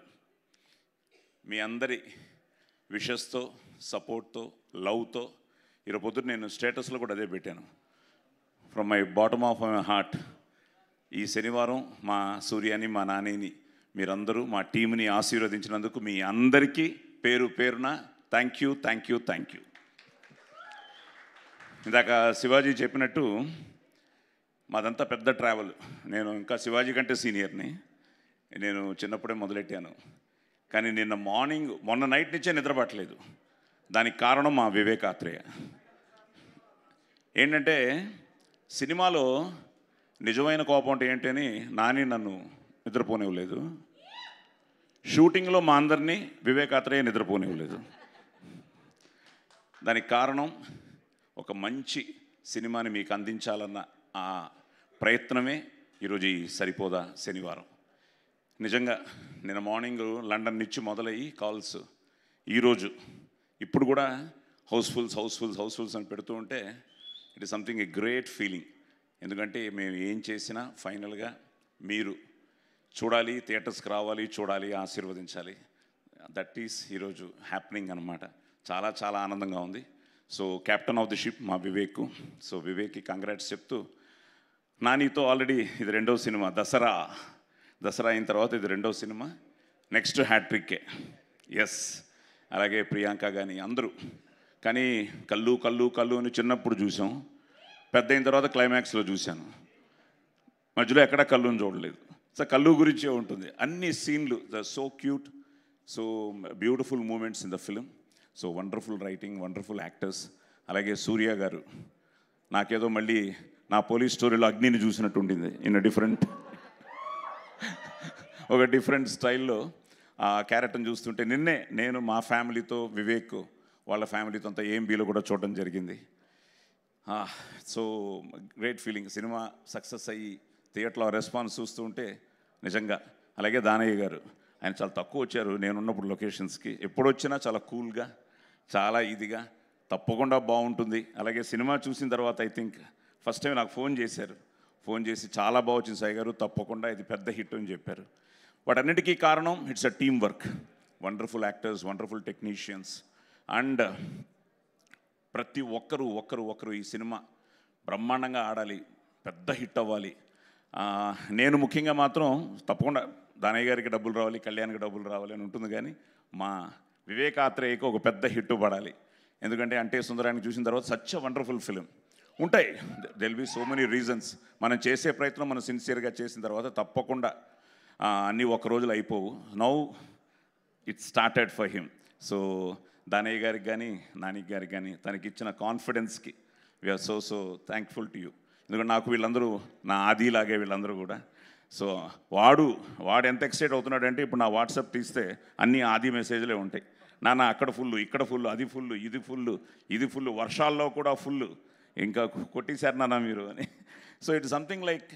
మీ అందరి విషెస్తో, సపోర్ట్తో, లవ్తో. ఈరోజు పొద్దున్న నేను స్టేటస్లో కూడా అదే పెట్టాను. From my bottom of my heart, ఈ శనివారం మా సూర్యాని, మా నానిని, మీరందరూ మా టీంని ఆశీర్వదించినందుకు మీ అందరికీ పేరు పేరున thank you, thank you, thank you. ఇందాక శివాజీ చెప్పినట్టు మాదంతా పెద్ద ట్రావెల్. నేను ఇంకా శివాజీ కంటే సీనియర్ని. నేను చిన్నప్పుడే మొదలెట్టాను. కానీ మొన్న నైట్ నుంచే నిద్రపట్టలేదు. దానికి కారణం మా వివేక్ ఆత్రేయ. ఏంటంటే సినిమాలో నిజమైన కోపం అంటే ఏంటి అని నాని నన్ను నిద్రపోనివ్వలేదు. షూటింగ్లో మా అందరినీ వివేక్ ఆత్రేయ నిద్రపోనివ్వలేదు. దానికి కారణం ఒక మంచి సినిమాని మీకు అందించాలన్న ఆ ప్రయత్నమే ఈరోజు ఈ సరిపోదా శనివారం. నిజంగా నిన్న మార్నింగ్ లండన్ నుంచి మొదలయ్యి కాల్స్, ఈరోజు ఇప్పుడు కూడా హౌస్ఫుల్స్ అని పెడుతూ ఉంటే it is something a great feeling. ఎందుకంటే మేము ఏం చేసినా ఫైనల్గా మీరు చూడాలి, థియేటర్స్కి రావాలి, చూడాలి, ఆశీర్వదించాలి. దట్ ఈస్ ఈరోజు హ్యాపెనింగ్ అనమాట. చాలా చాలా ఆనందంగా ఉంది. So captain of the ship మా వివేక్. సో వివేక్కి కంగ్రాట్స్ చెప్తూ, నానితో ఆల్రెడీ ఇది 2వ సినిమా. దసరా అయిన తర్వాత ఇది 2వ సినిమా. నెక్స్ట్ హ్యాట్రిక్కే. ఎస్, అలాగే ప్రియాంక కానీ అందరూ. కానీ కళ్ళు అని చిన్నప్పుడు చూసాం, పెద్ద అయిన తర్వాత క్లైమాక్స్లో చూశాను. మధ్యలో ఎక్కడా కళ్ళుని చూడలేదు. సో కళ్ళు గురించే ఉంటుంది. అన్ని సీన్లు so cute, so beautiful moments in the film. So wonderful writing, wonderful actors. అలాగే సూర్య గారు, నాకేదో మళ్ళీ నా పోలీస్ స్టోరీలో అగ్నిని చూసినట్టు ఉండింది. ఇన్ ఒక డిఫరెంట్ స్టైల్లో ఆ క్యారెక్టర్ని చూస్తుంటే నిన్నే నేను మా ఫ్యామిలీతో, వివేక్ వాళ్ళ ఫ్యామిలీతో అంతా AMBలో కూడా చూడడం జరిగింది. So great feeling. Cinema success అయ్యి థియేటర్లో రెస్పాన్స్ చూస్తూ ఉంటే నిజంగా. అలాగే దానయ్య గారు, ఆయన చాలా తక్కువ వచ్చారు నేనున్నప్పుడు లొకేషన్స్కి. ఎప్పుడు వచ్చినా చాలా కూల్గా, చాలా ఇదిగా, తప్పకుండా బాగుంటుంది. అలాగే సినిమా చూసిన తర్వాత ఐ థింక్ ఫస్ట్ టైం నాకు ఫోన్ చేసి చాలా బాగా వచ్చింది సాయి గారు, తప్పకుండా ఇది పెద్ద హిట్ అని చెప్పారు. వాటన్నిటికీ కారణం it's a team work. Wonderful actors, wonderful technicians, and ప్రతి ఒక్కరు ఈ సినిమా బ్రహ్మాండంగా ఆడాలి, పెద్ద హిట్ అవ్వాలి. నేను ముఖ్యంగా మాత్రం తప్పకుండా దానయ్య గారికి డబ్బులు రావాలి, కళ్యాణ్కి డబ్బులు రావాలి అని ఉంటుంది. కానీ మా వివేక్ ఆత్రేయకి ఒక పెద్ద హిట్ పడాలి. ఎందుకంటే అంటే సుందరాన్ని చూసిన తర్వాత సచ్ అ వండర్ఫుల్ ఫిలిం. ఉంటాయి, there'll be so many reasons. మనం చేసే ప్రయత్నం మనం సిన్సియర్గా చేసిన తర్వాత తప్పకుండా అన్నీ ఒక రోజులు అయిపోవు. Now it started for him. So Danayya గారికి కానీ, నాని గారికి కానీ తనకిచ్చిన కాన్ఫిడెన్స్కి we're so thankful to you. ఎందుకంటే నాకు వీళ్ళందరూ నా ఆదిలాగే వీళ్ళందరూ కూడా. సో వాడు ఎంత ఎక్సైట్ అవుతున్నాడంటే ఇప్పుడు నా వాట్సాప్ తీస్తే అన్నీ ఆది మెసేజ్లే ఉంటాయి. నాన్న అక్కడ ఫుల్, ఇక్కడ ఫుల్, అది ఫుల్, ఇది ఫుల్, వర్షాల్లో కూడా ఫుల్, ఇంకా కొట్టేశారు నాన్న మీరు అని. So it something like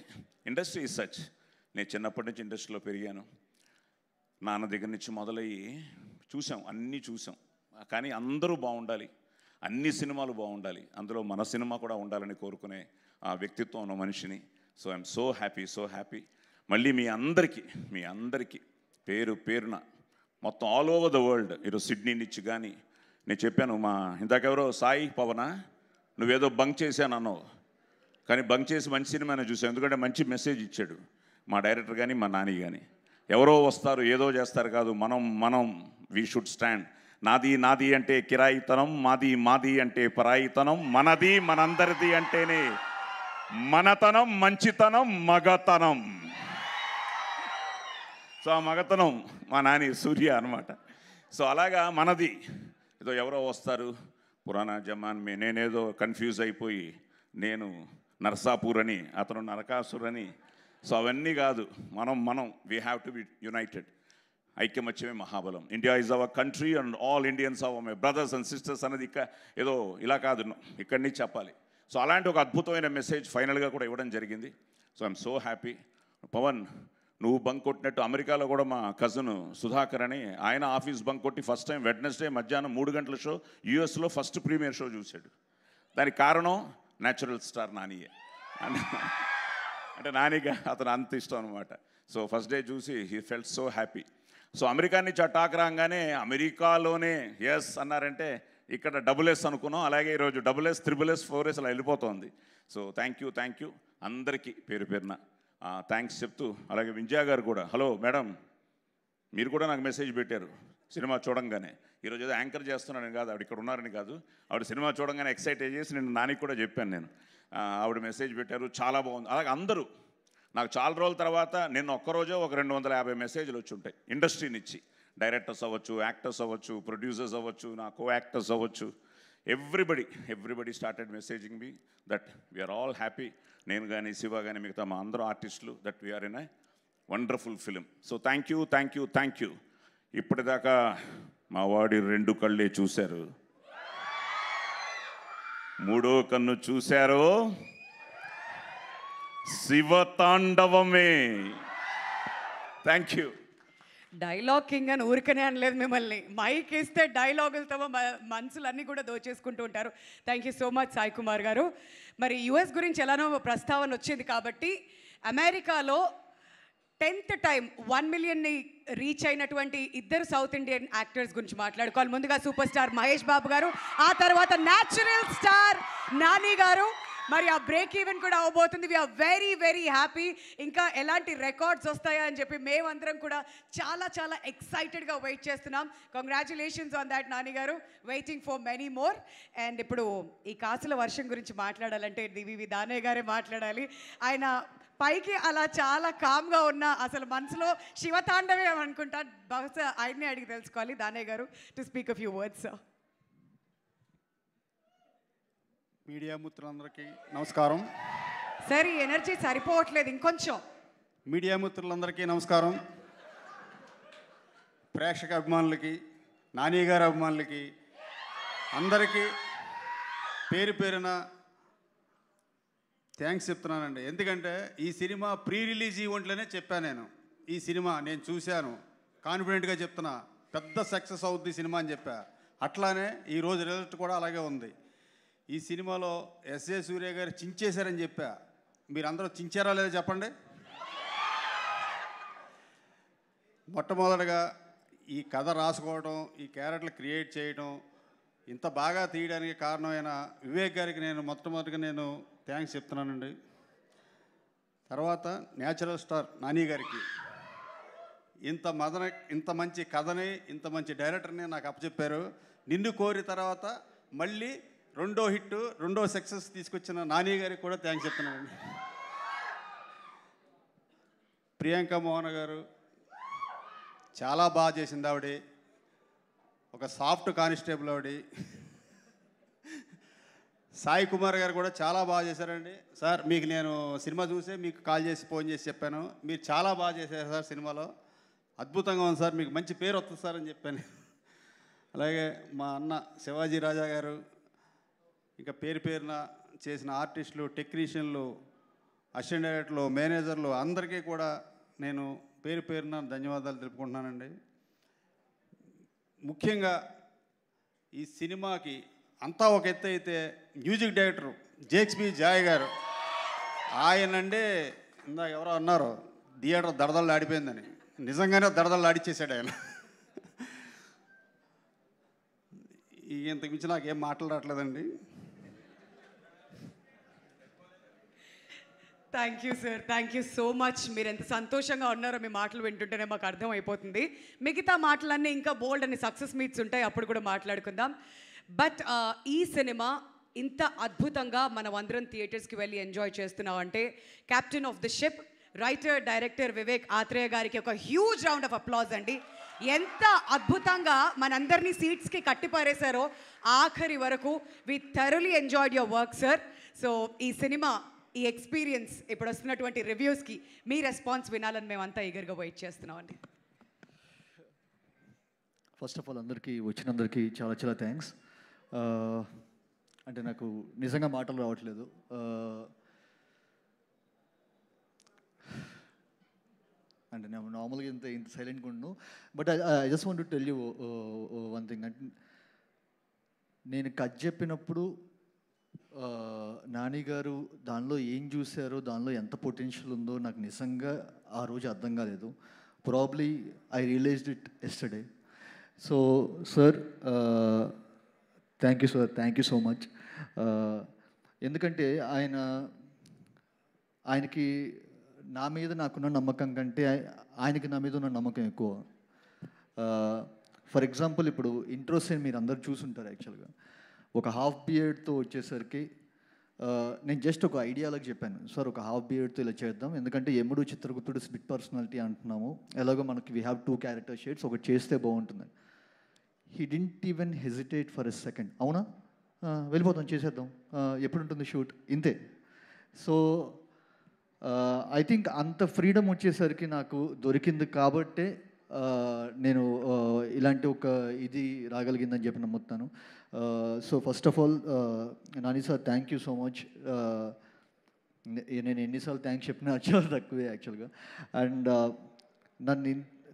industry is such. నేను చిన్నప్పటి నుంచి ఇండస్ట్రీలో పెరిగాను. నాన్న దగ్గర నుంచి మొదలయ్యి అన్నీ చూసాం. కానీ అందరూ బాగుండాలి, అన్ని సినిమాలు బాగుండాలి, అందులో మన సినిమా కూడా ఉండాలని కోరుకునే ఆ వ్యక్తిత్వం ఉన్న మనిషిని. So I'm so happy. మళ్ళీ మీ అందరికీ పేరున మొత్తం ఆల్ ఓవర్ ద వరల్డ్, ఈరోజు సిడ్నీ నుంచి కానీ నేను చెప్పాను, మా ఇందాకెవరో సాయి పవన నువ్వేదో బంక్ చేశాను అన్నావు, కానీ బంక్ చేసి మంచి సినిమానే చూసాను. ఎందుకంటే మంచి మెసేజ్ ఇచ్చాడు మా డైరెక్టర్ కానీ, మా నాని కానీ. ఎవరో వస్తారు ఏదో చేస్తారు కాదు, మనం వీ షుడ్ స్టాండ్. నాది అంటే కిరాయితనం, మాది అంటే పరాయితనం, మనది మనందరిది అంటేనే మనతనం, మంచితనం, మగతనం. సో ఆ మగతనం మా నాని సూర్య అనమాట. సో అలాగా మనది. ఏదో ఎవరో వస్తారు పురాణా జమాన్ మే, నేనేదో కన్ఫ్యూజ్ అయిపోయి నేను నర్సాపూర్ అని, అతను నరకాసుర్ అని. సో అవన్నీ కాదు, మనం we have to be united. ఐక్యమత్యమే మహాబలం. India is our country and all Indians are my brothers and sisters అన్నది ఏదో ఇలా కాదు, ఇక్కడి నుంచి చెప్పాలి. సో అలాంటి ఒక అద్భుతమైన మెసేజ్ ఫైనల్గా కూడా ఇవ్వడం జరిగింది. So I'm so happy. Pavan, నువ్వు బంక్ కొట్టినట్టు అమెరికాలో కూడా మా కజిన్ సుధాకర్ అని ఆయన ఆఫీస్ బంక్ కొట్టి ఫస్ట్ టైం వెడ్నెస్డే మధ్యాహ్నం 3 గంటల షో యూఎస్లో ఫస్ట్ ప్రీమియర్ షో చూశాడు. దానికి కారణం న్యాచురల్ స్టార్ నానియే. అంటే నానిగా అతను అంత ఇష్టం అనమాట. సో ఫస్ట్ డే చూసి he felt so happy. So America నుంచి టాక్ రాగానే అమెరికాలోనే ఎస్ అన్నారంటే ఇక్కడ డబుల్-ఎస్ అనుకున్నాం. అలాగే ఈరోజు డబుల్-ఎస్, త్రిబుల్-ఎస్, 4S అలా వెళ్ళిపోతుంది. సో థ్యాంక్ యూ అందరికీ పేరు పేరున థ్యాంక్స్ చెప్తూ, అలాగే వింజయా గారు కూడా హలో మేడం, మీరు కూడా నాకు మెసేజ్ పెట్టారు సినిమా చూడంగానే. ఈరోజు ఏదో యాంకర్ చేస్తున్నానని కాదు, ఆవిడ ఇక్కడ ఉన్నారని కాదు, ఆవిడ సినిమా చూడంగానే ఎక్సైట్ చేసి నేను నానికి కూడా చెప్పాను. నేను ఆవిడ మెసేజ్ పెట్టారు, చాలా బాగుంది. అలాగే అందరూ నాకు చాలా రోజుల తర్వాత నిన్న ఒక్కరోజే ఒక 250 మెసేజ్లు వచ్చి ఉంటాయి ఇండస్ట్రీ నుంచి. డైరెక్టర్స్ అవ్వచ్చు, యాక్టర్స్ అవ్వచ్చు, ప్రొడ్యూసర్స్ అవ్వచ్చు, నా కో యాక్టర్స్ అవ్వచ్చు, everybody started messaging me that we're all happy. నేను కానీ, శివ కానీ, మిగతా మా అందరూ ఆర్టిస్టులు that we're in a wonderful film. So thank you. ఇప్పటిదాకా మా వాడి 2 కళ్ళే చూశారు, 3వ కన్ను చూశారు, శివతాండవమే. Thank you. డైలాగ్ కింగ్ అని ఊరికనే అనలేదు మిమ్మల్ని, మైక్ ఇస్తే డైలాగులతో మనసులన్నీ కూడా దోచేసుకుంటూ ఉంటారు. Thank you so much Sai Kumar గారు. మరి యుఎస్ గురించి ఎలానో ప్రస్తావన వచ్చింది కాబట్టి, అమెరికాలో 10th టైం 1 మిలియన్ని రీచ్ అయినటువంటి 2 సౌత్ ఇండియన్ యాక్టర్స్ గురించి మాట్లాడుకోవాలి. ముందుగా సూపర్ స్టార్ మహేష్ బాబు గారు, ఆ తర్వాత న్యాచురల్ స్టార్ నాని గారు. మరి ఆ బ్రేక్ ఈవెన్ కూడా అవబోతుంది. We're very happy. ఇంకా ఎలాంటి రికార్డ్స్ వస్తాయా అని చెప్పి మేమందరం కూడా చాలా ఎక్సైటెడ్గా వెయిట్ చేస్తున్నాం. Congratulations on that Nani garu, waiting for many more. And ఇప్పుడు ఈ కాసుల వర్షం గురించి మాట్లాడాలంటే దివి దానయ్య గారే మాట్లాడాలి. ఆయన పైకి అలా చాలా కామ్గా ఉన్న అసలు మనసులో శివతాండవే అనుకుంటా. బహుశా ఆయన్నే అడిగి తెలుసుకోవాలి. దానయ్య గారు to speak a few words. Media మిత్రులందరికీ నమస్కారం. సార్ ఈ ఎనర్జీ సరిపోవట్లేదు, ఇంకొంచెం. మీడియా మిత్రులందరికీ నమస్కారం. ప్రేక్షక అభిమానులకి, నాని గారి అభిమానులకి అందరికీ పేరు పేరున థ్యాంక్స్ చెప్తున్నానండి. ఎందుకంటే ఈ సినిమా ప్రీ రిలీజ్ ఈవెంట్లోనే చెప్పాను నేను, ఈ సినిమా నేను చూశాను, కాన్ఫిడెంట్గా చెప్తున్నా పెద్ద సక్సెస్ అవుద్ది సినిమా అని చెప్పా. అట్లానే ఈరోజు రిజల్ట్ కూడా అలాగే ఉంది. ఈ సినిమాలో ఎస్జే సూర్య గారు చించేశారని చెప్పా. మీరందరూ చించారా లేదా చెప్పండి. మొట్టమొదటిగా ఈ కథ రాసుకోవడం, ఈ క్యారెక్టర్లు క్రియేట్ చేయడం, ఇంత బాగా తీయడానికి కారణమైన వివేక్ గారికి నేను మొట్టమొదటిగా నేను థ్యాంక్స్ చెప్తున్నానండి. తర్వాత న్యాచురల్ స్టార్ నాని గారికి ఇంత మంచి కథని, ఇంత మంచి డైరెక్టర్ని నాకు అప్పచెప్పారు. నిన్ను కోరి తర్వాత మళ్ళీ 2వ హిట్, 2వ సక్సెస్ తీసుకొచ్చిన నాని గారికి కూడా థ్యాంక్స్ చెప్తున్నానండి. ప్రియాంక మోహన్ గారు చాలా బాగా చేసింది. ఆవిడ ఒక సాఫ్ట్ కానిస్టేబుల్ ఆవిడ. సాయి కుమార్ గారు కూడా చాలా బాగా చేశారండి. సార్ మీకు నేను సినిమా చూసే మీకు కాల్ చేసి ఫోన్ చేసి చెప్పాను, మీరు చాలా బాగా చేశారు సార్, సినిమాలో అద్భుతంగా ఉంది సార్, మీకు మంచి పేరు వస్తుంది సార్ అని చెప్పాను. అలాగే మా అన్న శివాజీ రాజా గారు, ఇంకా పేరున చేసిన ఆర్టిస్టులు, టెక్నీషియన్లు, అసిస్టెంట్ డైరెక్టర్లు, మేనేజర్లు అందరికీ కూడా నేను పేరున ధన్యవాదాలు తెలుపుకుంటున్నానండి. ముఖ్యంగా ఈ సినిమాకి అంతా ఒక ఎత్తు అయితే మ్యూజిక్ డైరెక్టర్ జేక్స్బీ జాయ్ గారు, ఆయనంటే ఇందాక ఎవరో అన్నారు థియేటర్ దడదళ్ళు ఆడిపోయిందని, నిజంగానే దడదళ్ళు ఆడిచ్చేసాడు ఆయన. ఇంతకు మించి నాకేం మాట్లాడట్లేదండి. Thank you sir, thank you so much. మీరు ఎంత సంతోషంగా ఉన్నారో మీ మాటలు వింటుంటేనే మాకు అర్థం అయిపోతుంది. మిగతా మాటలన్నీ ఇంకా బోల్డ్ అని సక్సెస్ మీట్స్ ఉంటాయి, అప్పుడు కూడా మాట్లాడుకుందాం. బట్ ఈ సినిమా ఇంత అద్భుతంగా మనం అందరం థియేటర్స్కి వెళ్ళి ఎంజాయ్ చేస్తున్నాం అంటే captain of the ship, writer director Vivek Athreya గారికి ఒక హ్యూజ్ రౌండ్ ఆఫ్ అప్లాజ్ అండి. ఎంత అద్భుతంగా మనందరినీ సీట్స్కి కట్టిపారేశారో ఆఖరి వరకు. We thoroughly enjoyed your work sir. So ఈ సినిమా, ఈ ఎక్స్పీరియన్స్, ఇప్పుడు వస్తున్నటువంటి రివ్యూస్కి మీ రెస్పాన్స్ వినాలని మేమంతా ఈగర్గా వెయిట్ చేస్తున్నామండి. ఫస్ట్ ఆఫ్ ఆల్ అందరికీ వచ్చినందరికీ చాలా థ్యాంక్స్. అంటే నాకు నిజంగా మాటలు రావట్లేదు. అంటే నేను నార్మల్గా ఇంత సైలెంట్గా ఉండను. But I just want to tell you one thing. అంటే నేను కథ చెప్పినప్పుడు నాని గారు దానిలో ఏం చూశారో, దానిలో ఎంత పొటెన్షియల్ ఉందో నాకు నిజంగా ఆ రోజు అర్థం కాలేదు. Probably I realised it yesterday. So sir, thank you sir, thank you so much. ఎందుకంటే ఆయనకి నా మీద నాకున్న నమ్మకం కంటే ఆయనకి నా మీద ఉన్న నమ్మకం ఎక్కువ. ఫర్ ఎగ్జాంపుల్, ఇప్పుడు ఇంట్రో సీన్ మీరు అందరు చూసుంటారు. యాక్చువల్గా ఒక హాఫ్ బియర్డ్తో వచ్చేసరికి నేను జస్ట్ ఒక ఐడియాలకు చెప్పాను, సార్ ఒక హాఫ్ బియర్డ్తో ఇలా చేద్దాం, ఎందుకంటే యముడు చిత్రగుప్తుడు స్పిట్ పర్సనాలిటీ అంటున్నాము, ఎలాగో మనకి వీ హ్యావ్ 2 క్యారెక్టర్ షేడ్స్, ఒకటి చేస్తే బాగుంటుంది. He didn't even hesitate for a second. అవునా, వెళ్ళిపోతాం, చేసేద్దాం, ఎప్పుడు ఉంటుంది షూట్, ఇంతే. సో ఐ థింక్ అంత ఫ్రీడమ్ వచ్చేసరికి నాకు దొరికింది కాబట్టే నేను ఇలాంటి ఒక ఇది రాగలిగిందని చెప్పి నమ్ముతాను. So first of all Nani sir, thank you so much. నేను ఎన్నిసార్లు థ్యాంక్స్ చెప్పినా చాలా తక్కువే యాక్చువల్గా. అండ్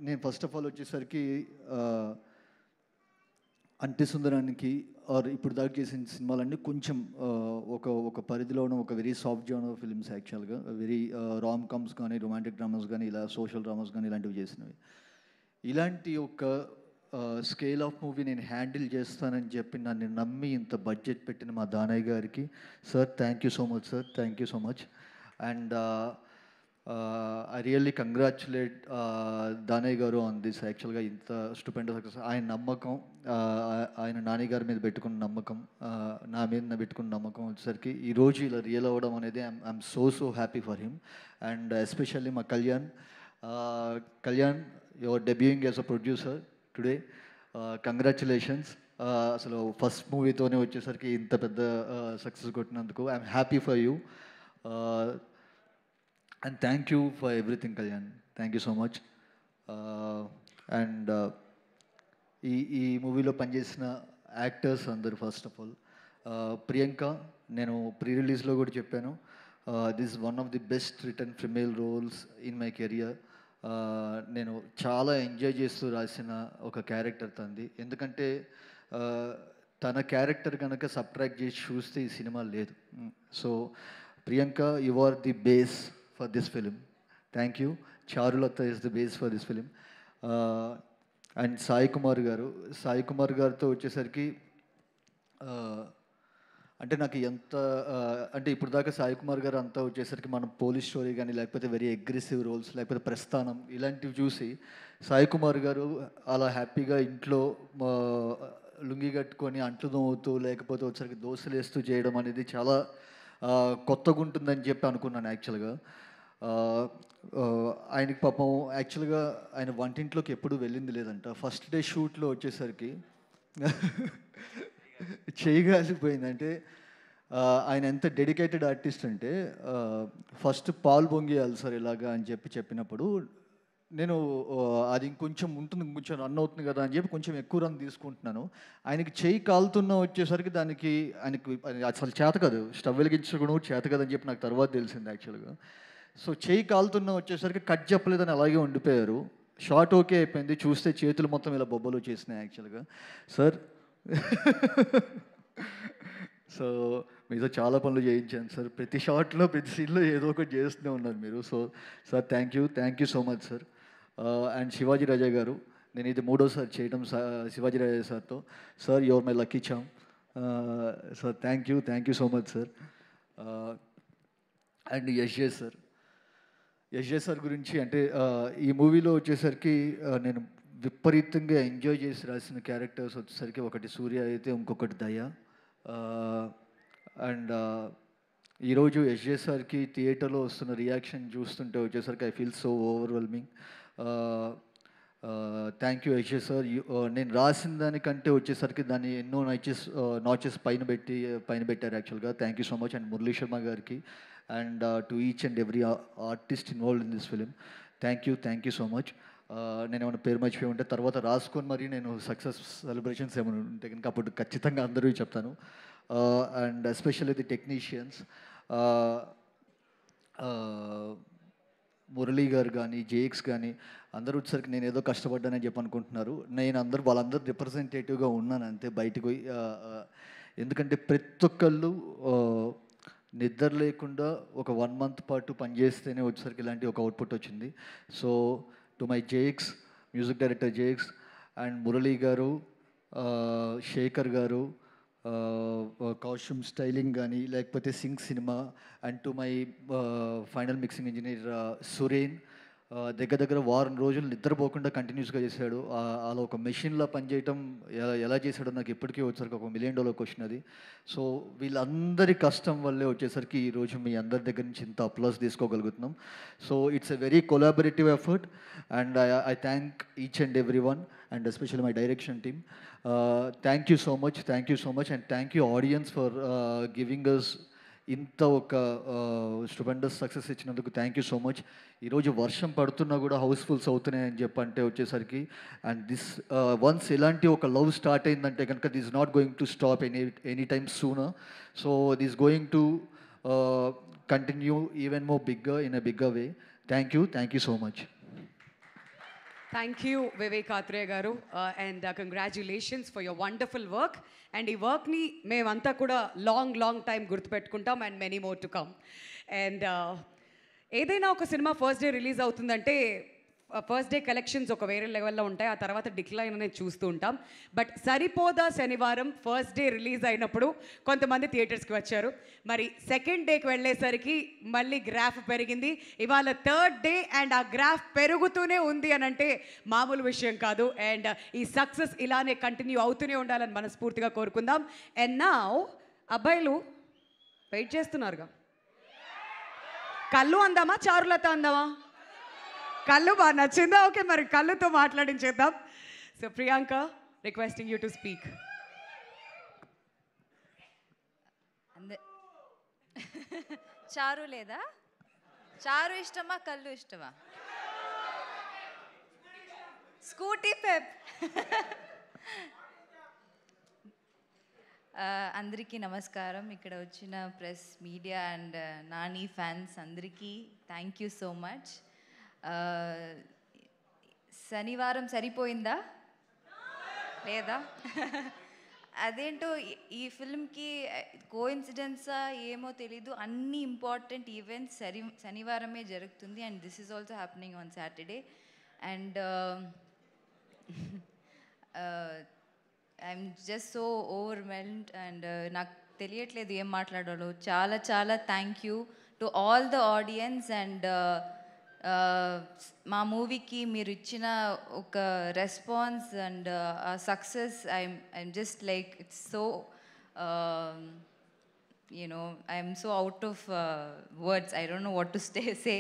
నేను ఫస్ట్ ఆఫ్ ఆల్ వచ్చేసరికి అంతే సుందరానికి ఆర్ ఇప్పుడు దాకా చేసిన సినిమాలన్నీ కొంచెం ఒక పరిధిలో ఉన్న ఒక వెరీ సాఫ్ట్ జోనర్ ఫిల్మ్స్ యాక్చువల్గా. వెరీ రామ్ కామ్స్ కానీ, రొమాంటిక్ డ్రామాస్ కానీ, ఇలా సోషల్ డ్రామాస్ కానీ ఇలాంటివి చేసినవి. ఇలాంటి ఒక స్కేల్ ఆఫ్ మూవీ నేను హ్యాండిల్ చేస్తానని చెప్పి నన్ను నమ్మి ఇంత బడ్జెట్ పెట్టిన మా దానయ్య గారికి sir, thank you so much sir, thank you so much. And I really congratulate Danayya గారు ఆన్ దిస్. యాక్చువల్గా ఇంత స్టూపెండస్ సక్సెస్ ఆయన నమ్మకం, ఆయన నాని గారి మీద పెట్టుకున్న నమ్మకం, నా మీద పెట్టుకున్న నమ్మకం వచ్చేసరికి ఈరోజు ఇలా రియల్ అవ్వడం అనేది I'm so happy for him. And especially మా Kalyan, your debuting as a producer today, congratulations. అసలు ఫస్ట్ మూవీతోనే వచ్చేసరికి ఇంత పెద్ద సక్సెస్ కొట్టినందుకు I'm happy for you. And thank you for everything Kalyan, thank you so much. And ఈ మూవీలో పనిచేసిన యాక్టర్స్ అందరు, ఫస్ట్ ఆఫ్ ఆల్ ప్రియాంక, నేను ప్రీ రిలీజ్లో కూడా చెప్పాను, this one of the best written female roles in my career. నేను చాలా ఎంజాయ్ చేస్తూ రాసిన ఒక క్యారెక్టర్ తంది. ఎందుకంటే తన క్యారెక్టర్ కనుక సబ్ట్రాక్ట్ చేసి చూస్తే ఈ సినిమా లేదు. So Priyanka, you are the best for this film. Thank you. Charulatha is the best for this film. And Sai Kumar గారితో వచ్చేసరికి అంటే నాకు ఎంత అంటే ఇప్పుడు దాకా సాయి కుమార్ గారు అంతా వచ్చేసరికి మనం పోలీస్ స్టోరీ కానీ, లేకపోతే వెరీ అగ్రెసివ్ రోల్స్, లేకపోతే ప్రస్థానం ఇలాంటివి చూసి సాయి కుమార్ గారు అలా హ్యాపీగా ఇంట్లో లుంగి కట్టుకొని అంట్లు దోవుతూ, లేకపోతే వచ్చేసరికి దోశలు వేస్తూ చేయడం అనేది చాలా కొత్తగా ఉంటుందని చెప్పి అనుకున్నాను యాక్చువల్గా. ఆయనకి పాపం యాక్చువల్గా ఆయన వంటింట్లోకి ఎప్పుడూ వెళ్ళింది లేదంట. ఫస్ట్ డే షూట్లో వచ్చేసరికి చేయగలిగిపోయిందంటే ఆయన ఎంత డెడికేటెడ్ ఆర్టిస్ట్ అంటే ఫస్ట్ పాలు పొంగియాలి సార్ ఇలాగా అని చెప్పినప్పుడు నేను అది ఇంకొంచెం ఉంటుంది, ఇంకొంచెం రన్ అవుతుంది కదా అని చెప్పి కొంచెం ఎక్కువ రన్ తీసుకుంటున్నాను. ఆయనకి చేయి కాలుతున్న వచ్చేసరికి ఆయనకి అసలు చేత కాదు, స్టవ్ వెలిగించడం చేత కదని చెప్పి నాకు తర్వాత తెలిసింది యాక్చువల్గా. సో చేయి కాలుతున్న వచ్చేసరికి కట్ చెప్పలేదని అలాగే ఉండిపోయారు. షార్ట్ ఓకే అయిపోయింది, చూస్తే చేతులు మొత్తం ఇలా బొబ్బలు చేసినాయి యాక్చువల్గా. సార్ సో మీతో చాలా పనులు చేయించాను సార్, ప్రతి షార్ట్లో ప్రతి సీన్లో ఏదో ఒకటి చేస్తూనే ఉన్నారు మీరు. So sir thank you so much sir. And Shivaji Raja garu, నేను ఇది 3వసారి చేయడం శివాజీ రాజా సార్తో. Sir you're my lucky charm sir, thank you so much sir. And Yash sir గురించి అంటే ఈ మూవీలో వచ్చేసరికి నేను విపరీతంగా ఎంజాయ్ చేసి రాసిన క్యారెక్టర్స్ వచ్చేసరికి ఒకటి సూర్య అయితే, ఇంకొకటి దయ. అండ్ ఈరోజు యశ్ సార్కి థియేటర్లో వస్తున్న రియాక్షన్ చూస్తుంటే వచ్చేసరికి I feel so overwhelming. Thank you Yash sir. నేను రాసిన దానికంటే వచ్చేసరికి దాన్ని ఎన్నో నాచెస్ పైన పెట్టారు యాక్చువల్గా. Thank you so much. And Murali Sharma గారికి and to each and every artist involved in this film, thank you so much. నేను ఏమైనా పేరు మర్చిపోయి ఉంటే తర్వాత రాసుకొని మరి నేను సక్సెస్ సెలబ్రేషన్స్ ఏమైనా ఉంటే కనుక అప్పుడు ఖచ్చితంగా అందరూ చెప్తాను. And especially the technicians, Murali గారు కానీ జేఎక్స్ కానీ అందరూ వచ్చేసరికి నేను ఏదో కష్టపడ్డానని చెప్పి అనుకుంటున్నారు. నేను వాళ్ళందరూ రిప్రజెంటేటివ్గా ఉన్నాను అంతే బయటకు పోయి. ఎందుకంటే ప్రతి ఒక్కళ్ళు నిద్ర లేకుండా ఒక 1 month పాటు పనిచేస్తేనే వచ్చేసరికి ఇలాంటి ఒక అవుట్పుట్ వచ్చింది. So to my JX, music director JX and Murali గారు, శేఖర్ గారు, కాస్ట్యూమ్ స్టైలింగ్ కానీ లేకపోతే Singh cinema, and to my final mixing engineer Suren, దగ్గర వారం రోజులు నిద్రపోకుండా కంటిన్యూస్గా చేశాడు. అలా ఒక మెషిన్లా పనిచేయటం ఎలా చేశాడో నాకు ఇప్పటికీ వచ్చేసరికి ఒక $1 million క్వశ్చన్ అది. సో వీళ్ళందరి కష్టం వల్లే వచ్చేసరికి ఈరోజు మీ అందరి దగ్గర నుంచి ఇంత అప్లాస్ తీసుకోగలుగుతున్నాం. So it's a very collaborative effort and I thank each and every one and especially my direction team. Thank you so much and thank you audience for giving us ఇంత ఒక స్టూపెండస్ సక్సెస్ ఇచ్చినందుకు thank you so much. ఈరోజు వర్షం పడుతున్నా కూడా housefuls అవుతున్నాయని చెప్పంటే వచ్చేసరికి అండ్ దిస్ వన్స్ ఇలాంటి ఒక లవ్ స్టార్ట్ అయిందంటే కనుక this not going to stop any time sooner. So this going to continue even more bigger in a bigger way. Thank you so much. Thank you Vivek Athreya గారు and congratulations for your wonderful work. And ఈ వర్క్ని మేమంతా కూడా long time గుర్తుపెట్టుకుంటాం and many more to come. And ఏదైనా ఒక సినిమా first day release అవుతుందంటే ఫస్ట్ డే కలెక్షన్స్ ఒక వేరే లెవెల్లో ఉంటాయి, ఆ తర్వాత డిక్లైన్ అనేది చూస్తూ ఉంటాం. బట్ సరిపోదా శనివారం ఫస్ట్ డే రిలీజ్ అయినప్పుడు కొంతమంది థియేటర్స్కి వచ్చారు. మరి సెకండ్ డేకి వెళ్ళేసరికి మళ్ళీ గ్రాఫ్ పెరిగింది. ఇవాళ థర్డ్ డే అండ్ ఆ గ్రాఫ్ పెరుగుతూనే ఉంది అని అంటే మామూలు విషయం కాదు. అండ్ ఈ సక్సెస్ ఇలానే కంటిన్యూ అవుతూనే ఉండాలని మనస్ఫూర్తిగా కోరుకుందాం. అండ్ నౌ అబ్బాయిలు వెయిట్ చేస్తున్నారుగా, కళ్ళు అందామా చారులత అందామా? కళ్ళు బాగా నచ్చిందా? ఓకే, మరి కళ్ళుతో మాట్లాడించేద్దాం. So Priyanka, requesting you to speak. Charu లేదా? చారు ఇష్టమా కళ్ళు ఇష్టమా? Scooty Pep. అందరికీ నమస్కారం. ఇక్కడ వచ్చిన press, media and Nani fans అందరికీ థ్యాంక్ యూ సో మచ్. శనివారం సరిపోయిందా లేదా? అదేంటో ఈ ఫిల్మ్కి కోఇన్సిడెన్సా ఏమో తెలీదు, అన్ని ఇంపార్టెంట్ ఈవెంట్స్ శనివారమే జరుగుతుంది. And this is also happening on Saturday. And I'm just so overwhelmed and నాకు తెలియట్లేదు ఏం మాట్లాడాలో. చాలా thank you to all the audience. And మా మూవీకి మీరు ఇచ్చిన ఒక response and success, I'm just like it's so I'm so out of words. I don't know what to say.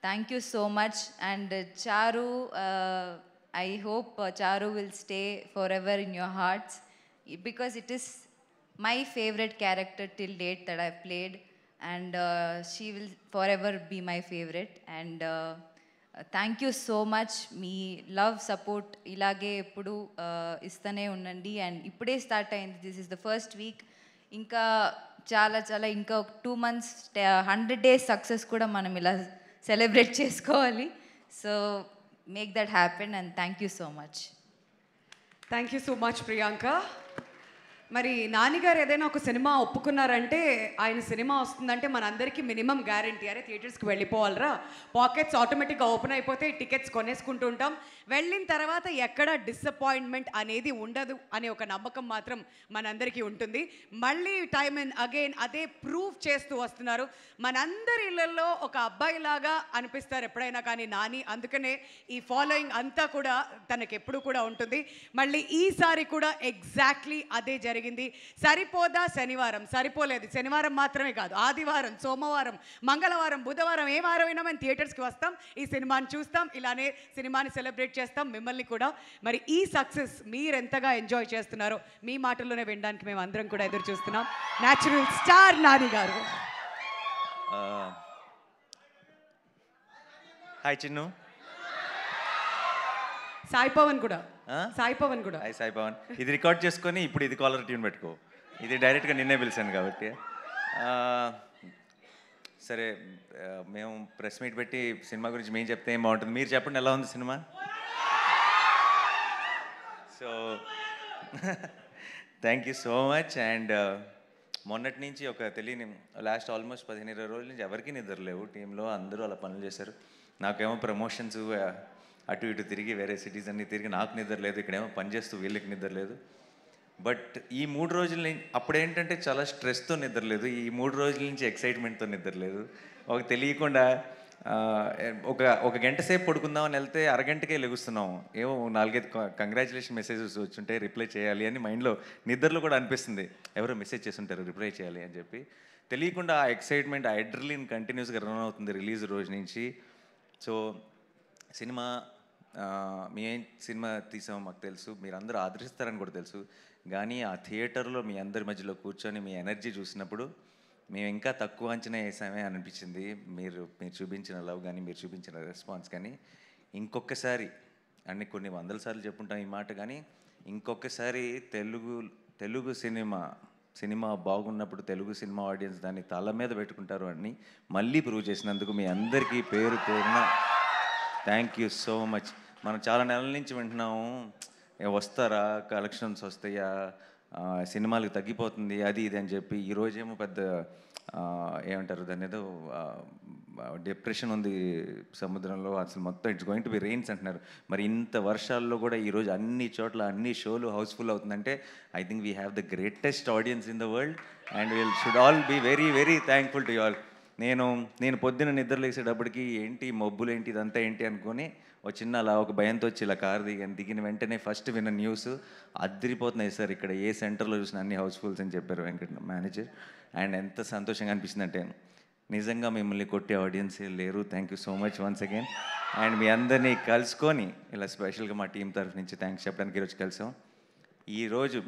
Thank you so much. And చారు, I hope Charu will stay forever in your hearts because it is my favorite character till date that I've played, and she will forever be my favorite. And thank you so much. Me love support ilage eppudu istane unnandi. And ippude start ayindi. This is the first week. Inka chala inka 2 months 100 days success kuda manam ila celebrate chesukovali. So make that happen and thank you so much. Thank you so much Priyanka. మరి నానిగారు ఏదైనా ఒక cinema ఒప్పుకున్నారంటే ఆయన cinema వస్తుందంటే మనందరికీ minimum guarantee, అరే థియేటర్స్కి వెళ్ళిపోవాలరా, pockets ఆటోమేటిక్గా open అయిపోతే టికెట్స్ కొనేసుకుంటూ ఉంటాం. వెళ్ళిన తర్వాత ఎక్కడ డిసప్పాయింట్మెంట్ అనేది ఉండదు అనే ఒక నమ్మకం మాత్రం మనందరికీ ఉంటుంది. మళ్ళీ టైమ్ అండ్ అగైన్ అదే ప్రూవ్ చేస్తూ వస్తున్నారు. మనందరి ఇళ్ళల్లో ఒక అబ్బాయిలాగా అనిపిస్తారు ఎప్పుడైనా కానీ నాని, అందుకనే ఈ ఫాలోయింగ్ అంతా కూడా తనకు ఎప్పుడు కూడా ఉంటుంది. మళ్ళీ ఈసారి కూడా ఎగ్జాక్ట్లీ అదే జరిగింది. సరిపోదా శనివారం? సరిపోలేదు. శనివారం మాత్రమే కాదు, ఆదివారం, సోమవారం, మంగళవారం, బుధవారం, ఏ వారమైనా మేము థియేటర్స్కి వస్తాం, ఈ సినిమాని చూస్తాం, ఇలానే సినిమాని సెలబ్రేట్ చేస్తాం, మిమ్మల్ని కూడా. మరి ఈ సక్సెస్ మీరు ఎంతగా ఎంజాయ్ చేస్తున్నారో మీ మాటల్లోనే వినడానికి మేము అందరం కూడా ఎదురు చూస్తున్నాం. న్యాచురల్ స్టార్ నాని గారు. హాయ్ చిన్ను. సాయి పవన్ కూడా. సాయి పవన్ ఇది రికార్డ్ చేసుకొని ఇప్పుడు ఇది కాలర్ ట్యూన్ పెట్టుకో. ఇది డైరెక్ట్గా నిన్నే పిలిచాను కాబట్టి. సరే మేము ప్రెస్ మీట్ పెట్టి సినిమా గురించి మేము చెప్తే ఏం బాగుంటుంది, మీరు చెప్పండి ఎలా ఉంది cinema. So thank you so much. And మొన్నటి నుంచి ఒక తెలియని లాస్ట్ ఆల్మోస్ట్ 15-20 రోజుల నుంచి ఎవరికి నిద్ర లేవు టీంలో, అందరూ అలా పనులు చేశారు. నాకేమో ప్రమోషన్స్ అటు ఇటు తిరిగి వేరే సిటీస్ అన్నీ తిరిగి నాకు నిద్ర లేదు, ఇక్కడేమో పనిచేస్తూ వీళ్ళకి నిద్ర లేదు. బట్ ఈ 3 రోజుల నుంచి అప్పుడేంటంటే చాలా స్ట్రెస్తో నిద్ర లేదు, ఈ 3 రోజుల నుంచి ఎక్సైట్మెంట్తో నిద్ర లేదు. ఒక తెలియకుండా ఒక గంట సేపు పడుకుందామని వెళ్తే అరగంటకే లెగుస్తున్నాం, ఏమో 4-5 కంగ్రాచులేషన్ మెసేజెస్ వచ్చుంటే రిప్లై చేయాలి అని మైండ్లో నిద్రలో కూడా అనిపిస్తుంది, ఎవరో మెసేజ్ చేస్తుంటారు రిప్లై చేయాలి అని చెప్పి. తెలియకుండా ఆ ఎక్సైట్మెంట్, ఆ అడ్రినలిన్ కంటిన్యూస్గా రన్ అవుతుంది రిలీజ్ రోజు నుంచి. సో సినిమా మేం సినిమా తీసామో మాకు తెలుసు, మీరు అందరూ ఆదరిస్తారని కూడా తెలుసు. కానీ ఆ థియేటర్లో మీ అందరి మధ్యలో కూర్చొని మీ ఎనర్జీ చూసినప్పుడు మేము ఇంకా తక్కువ అంచనా వేసామే అనిపించింది. మీరు చూపించిన లవ్ కానీ, మీరు చూపించిన రెస్పాన్స్ కానీ ఇంకొకసారి అన్ని కొన్ని 100 సార్లు చెప్పుంటాం ఈ మాట, కానీ ఇంకొకసారి తెలుగు సినిమా బాగున్నప్పుడు తెలుగు సినిమా ఆడియన్స్ దాన్ని తల మీద పెట్టుకుంటారు అని మళ్ళీ ప్రూవ్ చేసినందుకు మీ అందరికీ పేరు పేరున థ్యాంక్ యూ సో మచ్. మనం చాలా నెలల నుంచి వింటున్నాము, వస్తారా, కలెక్షన్స్ వస్తాయా, సినిమాలకు తగ్గిపోతుంది అది ఇది అని చెప్పి. ఈరోజేమో పెద్ద ఏమంటారు దాన్ని, ఏదో డిప్రెషన్ ఉంది సముద్రంలో, అసలు మొత్తం it's going to be rains అంటున్నారు. మరి ఇంత వర్షాల్లో కూడా ఈరోజు అన్ని చోట్ల అన్ని షోలు హౌస్ఫుల్ అవుతుందంటే I think we have the greatest audience in the world and we'll should all be very very thankful to you all. నేను పొద్దున్న నిద్రలేసేటప్పటికి ఏంటి మబ్బులు ఏంటి ఇదంతా ఏంటి అనుకొని చిన్న అలా ఒక భయంతో వచ్చి ఇలా కారు దిగిన వెంటనే ఫస్ట్ విన్న న్యూస్ అదిరిపోతున్నాయి సార్, ఇక్కడ ఏ సెంటర్లో చూసిన అన్ని హౌస్ఫుల్స్ అని చెప్పారు వెంకట మేనేజర్. అండ్ ఎంత సంతోషంగా అనిపించిందంటే నిజంగా మిమ్మల్ని కొట్టే ఆడియన్స్ లేరు. Thank you so much once again. And మీ అందరినీ కలుసుకొని ఇలా స్పెషల్గా మా టీం తరఫు నుంచి థ్యాంక్స్ చెప్పడానికి ఈరోజు కలిసాం. ఈరోజు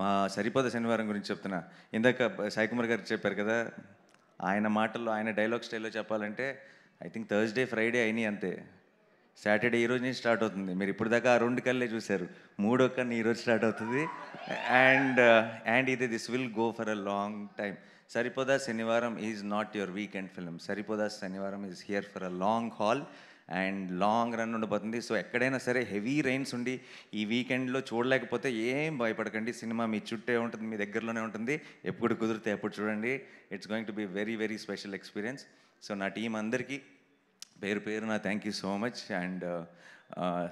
మా సరిపోద శనివారం గురించి చెప్తున్నా. ఇందాక సాయి కుమార్ గారు చెప్పారు కదా, ఆయన మాటల్లో ఆయన డైలాగ్ స్టైల్లో చెప్పాలంటే ఐ థింక్ థర్స్డే ఫ్రైడే అయినాయి అంతే, సాటర్డే ఈరోజు నుంచి స్టార్ట్ అవుతుంది. మీరు ఇప్పుడు దాకా ఆ 2 కళ్ళే చూశారు, 3వ కన్ను ఈరోజు స్టార్ట్ అవుతుంది. And this will go for a long time. Saripodhaa Sanivaaram is not your weekend film, Saripodhaa Sanivaaram is here for a long haul and long run ఉండబోతుంది. సో ఎక్కడైనా సరే హెవీ రెయిన్స్ ఉండి ఈ వీకెండ్లో చూడలేకపోతే ఏం భయపడకండి, సినిమా మీ చుట్టే ఉంటుంది, మీ దగ్గరలోనే ఉంటుంది, ఎప్పుడు కుదిరితే అప్పుడు చూడండి. It's going to be very very special experience. So నా టీం అందరికీ పేరు పేరున thank you so much. And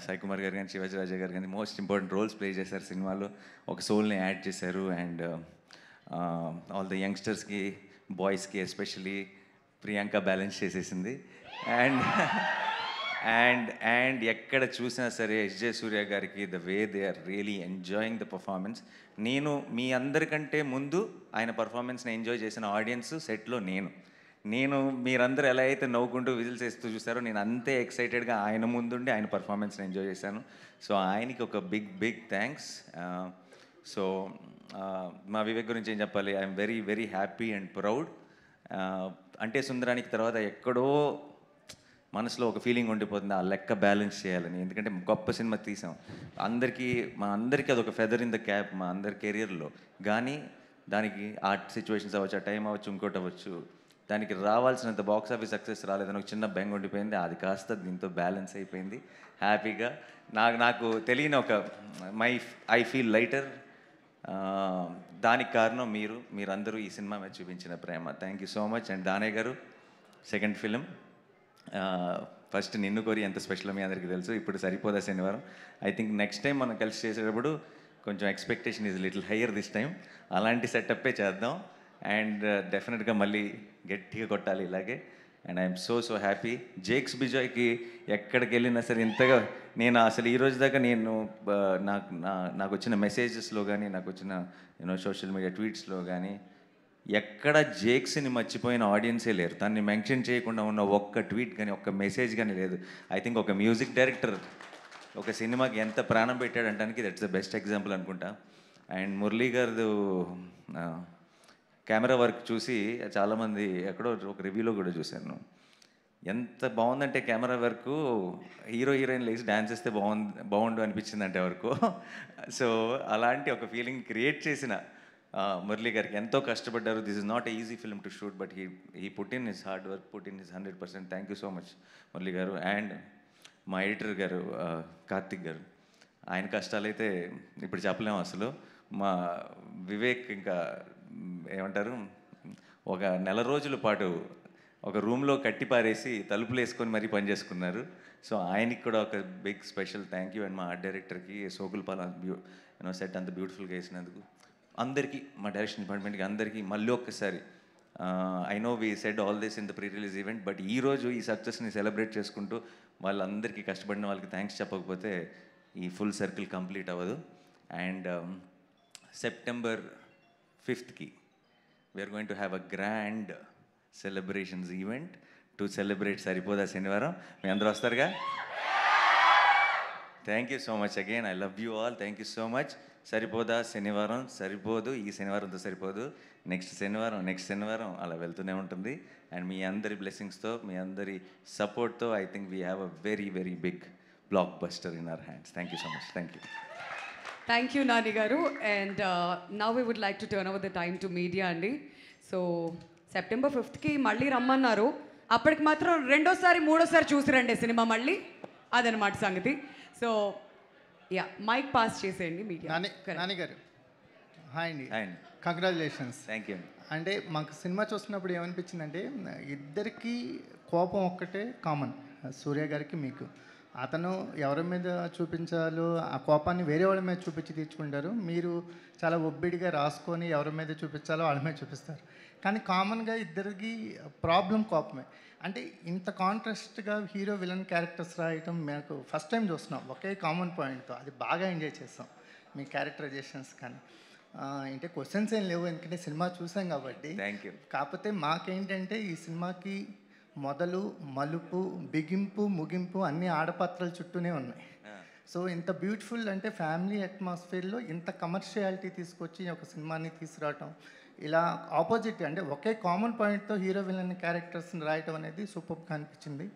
Sai Kumar గారు కానీ, శివాజీ రాజా గారు కానీ మోస్ట్ ఇంపార్టెంట్ రోల్స్ ప్లే చేశారు సినిమాలో, ఒక సోల్ని యాడ్ చేశారు. అండ్ ఆల్ ద యంగ్స్టర్స్కి, బాయ్స్కి ఎస్పెషలీ ప్రియాంక బ్యాలెన్స్ చేసేసింది. అండ్ ఎక్కడ చూసినా సరే ఎస్జే సూర్య గారికి the way they are really enjoying the performance. నేను మీ అందరికంటే ముందు ఆయన పర్ఫార్మెన్స్ని ఎంజాయ్ చేసిన ఆడియన్స్ సెట్లో నేను మీరందరూ ఎలా అయితే నవ్వుకుంటూ విజిల్స్ వేస్తూ చూసారో నేను అంతే ఎక్సైటెడ్గా ఆయన ముందుండి ఆయన పర్ఫార్మెన్స్ని ఎంజాయ్ చేశాను. సో ఆయనకి ఒక బిగ్ థ్యాంక్స్. సో మా వివేక్ గురించి ఏం చెప్పాలి, I'm very very happy and proud. అంటే సుందరానికి తర్వాత ఎక్కడో మనసులో ఒక ఫీలింగ్ ఉండిపోతుంది, ఆ లెక్క బ్యాలెన్స్ చేయాలని. ఎందుకంటే గొప్ప సినిమా తీసాం, మా అందరికీ అదొక ఫెదర్ ఇన్ ద క్యాప్ మా అందరి కెరియర్లో. కానీ దానికి ఆర్ట్ సిచ్యువేషన్స్ అవ్వచ్చు, ఆ టైం అవ్వచ్చు, ఇంకోటి అవ్వచ్చు, దానికి రావాల్సినంత బాక్స్ ఆఫీస్ సక్సెస్ రాలేదని ఒక చిన్న బెంగ ఉండిపోయింది. అది కాస్త దీంతో బ్యాలెన్స్ అయిపోయింది హ్యాపీగా. నాకు తెలియని ఒక ఐ ఫీల్ లైటర్. దానికి కారణం మీరందరూ ఈ సినిమా మీద చూపించిన ప్రేమ. Thank you so much. And Danayya garu second film, first నిన్ను కోరి ఎంత స్పెషల్ మీ అందరికీ తెలుసు. ఇప్పుడు సరిపోదా శనివారం. ఐ థింక్ నెక్స్ట్ టైం మనం కలిసి చేసేటప్పుడు కొంచెం expectation is little higher this time. అలాంటి సెటప్పే చేద్దాం. అండ్ డెఫినెట్గా మళ్ళీ గట్టిగా కొట్టాలి ఇలాగే. And I'm so happy. Jakes బిజాయ్కి ఎక్కడికి వెళ్ళినా సరే ఇంతగా నేను అసలు ఈ రోజు దాకా నాకు వచ్చిన మెసేజెస్లో కానీ, నాకు వచ్చిన సోషల్ మీడియా ట్వీట్స్లో కానీ ఎక్కడ జేక్స్ని మర్చిపోయిన ఆడియన్సే లేరు. దాన్ని మెన్షన్ చేయకుండా ఉన్న ఒక్క ట్వీట్ కానీ ఒక్క మెసేజ్ కానీ లేదు. ఐ థింక్ ఒక మ్యూజిక్ డైరెక్టర్ ఒక సినిమాకి ఎంత ప్రాణం పెట్టాడంటానికి దట్స్ ద బెస్ట్ ఎగ్జాంపుల్ అనుకుంటా. అండ్ మురళీ గారు కెమెరా వర్క్ చూసి చాలామంది ఎక్కడో ఒక రివ్యూలో కూడా చూశాను, ఎంత బాగుందంటే కెమెరా వర్క్, హీరోయిన్ లేచి డ్యాన్స్ చేస్తే బాగుండు అనిపించిందంటే వరకు. సో అలాంటి ఒక ఫీలింగ్ క్రియేట్ చేసిన మురళీ గారికి ఎంతో కష్టపడ్డారు. This is not a easy film to shoot, but he put in his hard work, put in his 100%. Thank you so much Murali గారు. అండ్ మా ఎడిటర్ గారు కార్తిక్ గారు, ఆయన కష్టాలైతే ఇప్పుడు చెప్పలేము అసలు. మా వివేక్ ఇంకా ఏమంటారు, ఒక నెల రోజుల పాటు ఒక రూమ్లో కట్టి పారేసి తలుపులు వేసుకొని మరీ పనిచేసుకున్నారు. సో ఆయనకి కూడా ఒక big special thank you. And మా ఆర్ట్ డైరెక్టర్కి సోకుల్పాల్ సెట్ అంత బ్యూటిఫుల్గా వేసినందుకు అందరికీ, మా డైరెక్షన్ డిపార్ట్మెంట్కి అందరికీ మళ్ళీ ఒక్కసారి I know we said all this in the pre release event, but ఈరోజు ఈ సక్సెస్ని సెలబ్రేట్ చేసుకుంటూ వాళ్ళందరికీ కష్టపడిన వాళ్ళకి థ్యాంక్స్ చెప్పకపోతే ఈ ఫుల్ సర్కిల్ కంప్లీట్ అవ్వదు. And September 5th we're going to have a grand celebrations event to celebrate Saripodhaa Sanivaaram. మీ అందరూ వస్తారుగా? Thank you so much again. I love you all. Thank you so much. Saripodhaa Sanivaaram సరిపోదు, ఈ శనివారంతో సరిపోదు, నెక్స్ట్ శనివారం అలా వెళ్తూనే ఉంటుంది. అండ్ మీ అందరి బ్లెస్సింగ్స్తో, మీ అందరి సపోర్ట్తో I think we have a very very big blockbuster in our hands. Thank you so much. Thank you. Thank you Nani garu. And now we would like to turn over the time to media అండి. So September 5th మళ్ళీ రమ్మన్నారు. అప్పటికి మాత్రం రెండోసారి మూడోసారి చూసిరండి cinema మళ్ళీ, అదనమాట సంగతి. సో యా, మైక్ పాస్ చేసేయండి మీడియా. నాని గారు హాయ్ అండి. కంగ్రాచులేషన్స్. Thank you. అంటే మాకు సినిమా చూస్తున్నప్పుడు ఏమనిపించిందంటే, ఇద్దరికి కోపం ఒక్కటే కామన్, సూర్య గారికి మీకు. అతను ఎవరి మీద చూపించాలో ఆ కోపాన్ని వేరే వాళ్ళ మీద చూపించి తీర్చుకుంటారు, మీరు చాలా ఒబ్బిడిగా రాసుకొని ఎవరి మీద చూపించాలో వాళ్ళ మీద చూపిస్తారు. కానీ కామన్గా ఇద్దరికి ప్రాబ్లం కోపమే. అంటే ఇంత కాంట్రాస్ట్గా హీరో విలన్ క్యారెక్టర్స్ రాయటం మాకు ఫస్ట్ టైం చూస్తున్నాం, ఒకే కామన్ పాయింట్తో. అది బాగా ఎంజాయ్ చేస్తాం మీ క్యారెక్టరైజేషన్స్. కానీ అంటే క్వశ్చన్స్ ఏం లేవు, ఎందుకంటే సినిమా చూసాం కాబట్టి. Thank you. కాకపోతే మాకేంటంటే ఈ సినిమాకి మొదలు, మలుపు, బిగింపు, ముగింపు అన్ని ఆడపాత్రల చుట్టూనే ఉన్నాయి. సో ఇంత బ్యూటిఫుల్ అంటే ఫ్యామిలీ అట్మాస్ఫియర్లో ఇంత కమర్షియాలిటీ తీసుకొచ్చి ఒక సినిమాని తీసుకురావటం, ఇలా ఆపోజిట్ అంటే ఒకే కామన్ పాయింట్తో హీరో విలన్ క్యారెక్టర్స్ని రాయటం అనేది సూపర్గా అనిపించింది.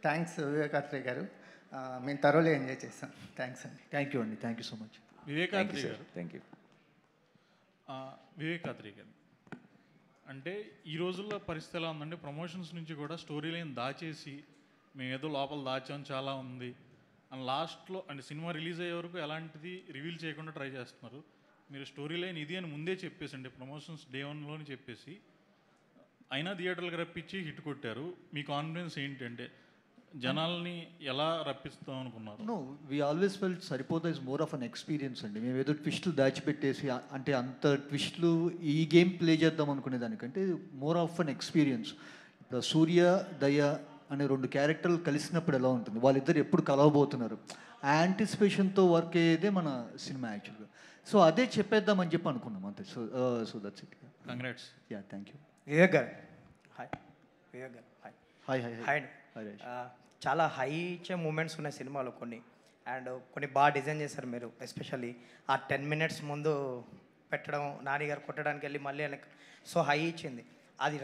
థ్యాంక్స్ వివేకాత్రేయ గారు, మేము థరోలీ ఎంజాయ్ చేస్తాం. థ్యాంక్స్ అండి. థ్యాంక్ యూ అండి. Thank you so much. Vivek Atreya garu. Thank you. Vivekatreya గారు, అంటే ఈ రోజుల్లో పరిస్థితి ఎలా ఉందంటే, ప్రమోషన్స్ నుంచి కూడా స్టోరీ లైన్ దాచేసి మేము ఏదో లోపల దాచాం చాలా ఉంది అని లాస్ట్లో అంటే సినిమా రిలీజ్ అయ్యే వరకు ఎలాంటిది రివీల్ చేయకుండా ట్రై చేస్తున్నారు. మీరు స్టోరీ లైన్ ఇది అని ముందే చెప్పేసి అంటే ప్రమోషన్స్ డే 1లోనే చెప్పేసి అయినా థియేటర్లకు రప్పించి హిట్ కొట్టారు. మీ కాన్ఫిడెన్స్ ఏంటంటే జనాల్ని ఎలా రప్పిస్తాం అనుకున్నారు? No, we always felt Saripodhaa is more of an experience అండి. మేము ఏదో ట్విస్టులు దాచిపెట్టేసి అంటే అంత ట్విస్టులు ఈ గేమ్ ప్లే చేద్దాం అనుకునే దానికంటే మోర్ ఆఫ్ అన్ ఎక్స్పీరియన్స్. ఇప్పుడు సూర్య, దయ అనే 2 క్యారెక్టర్లు కలిసినప్పుడు ఎలా ఉంటుంది, వాళ్ళిద్దరు ఎప్పుడు కలవబోతున్నారు, ఆ యాంటిసిపేషన్తో వర్క్ అయ్యేదే మన సినిమా యాక్చువల్గా. సో అదే చెప్పేద్దామని చెప్పి అనుకున్నాం అంతే. So that's it. Congrats. Yeah, thank you. Vivek గారు హాయ్. వివేక్ గారు హాయ్. Hi hi hi. చాలా హై ఇచ్చే మూమెంట్స్ ఉన్నాయి సినిమాలో కొన్ని, అండ్ కొన్ని బాగా డిజైన్ చేశారు మీరు. ఎస్పెషల్లీ ఆ 10 minutes ముందు పెట్టడం, నాని గారు కొట్టడానికి వెళ్ళి మళ్ళీ వెనక్కి, సో హై ఇచ్చింది. అది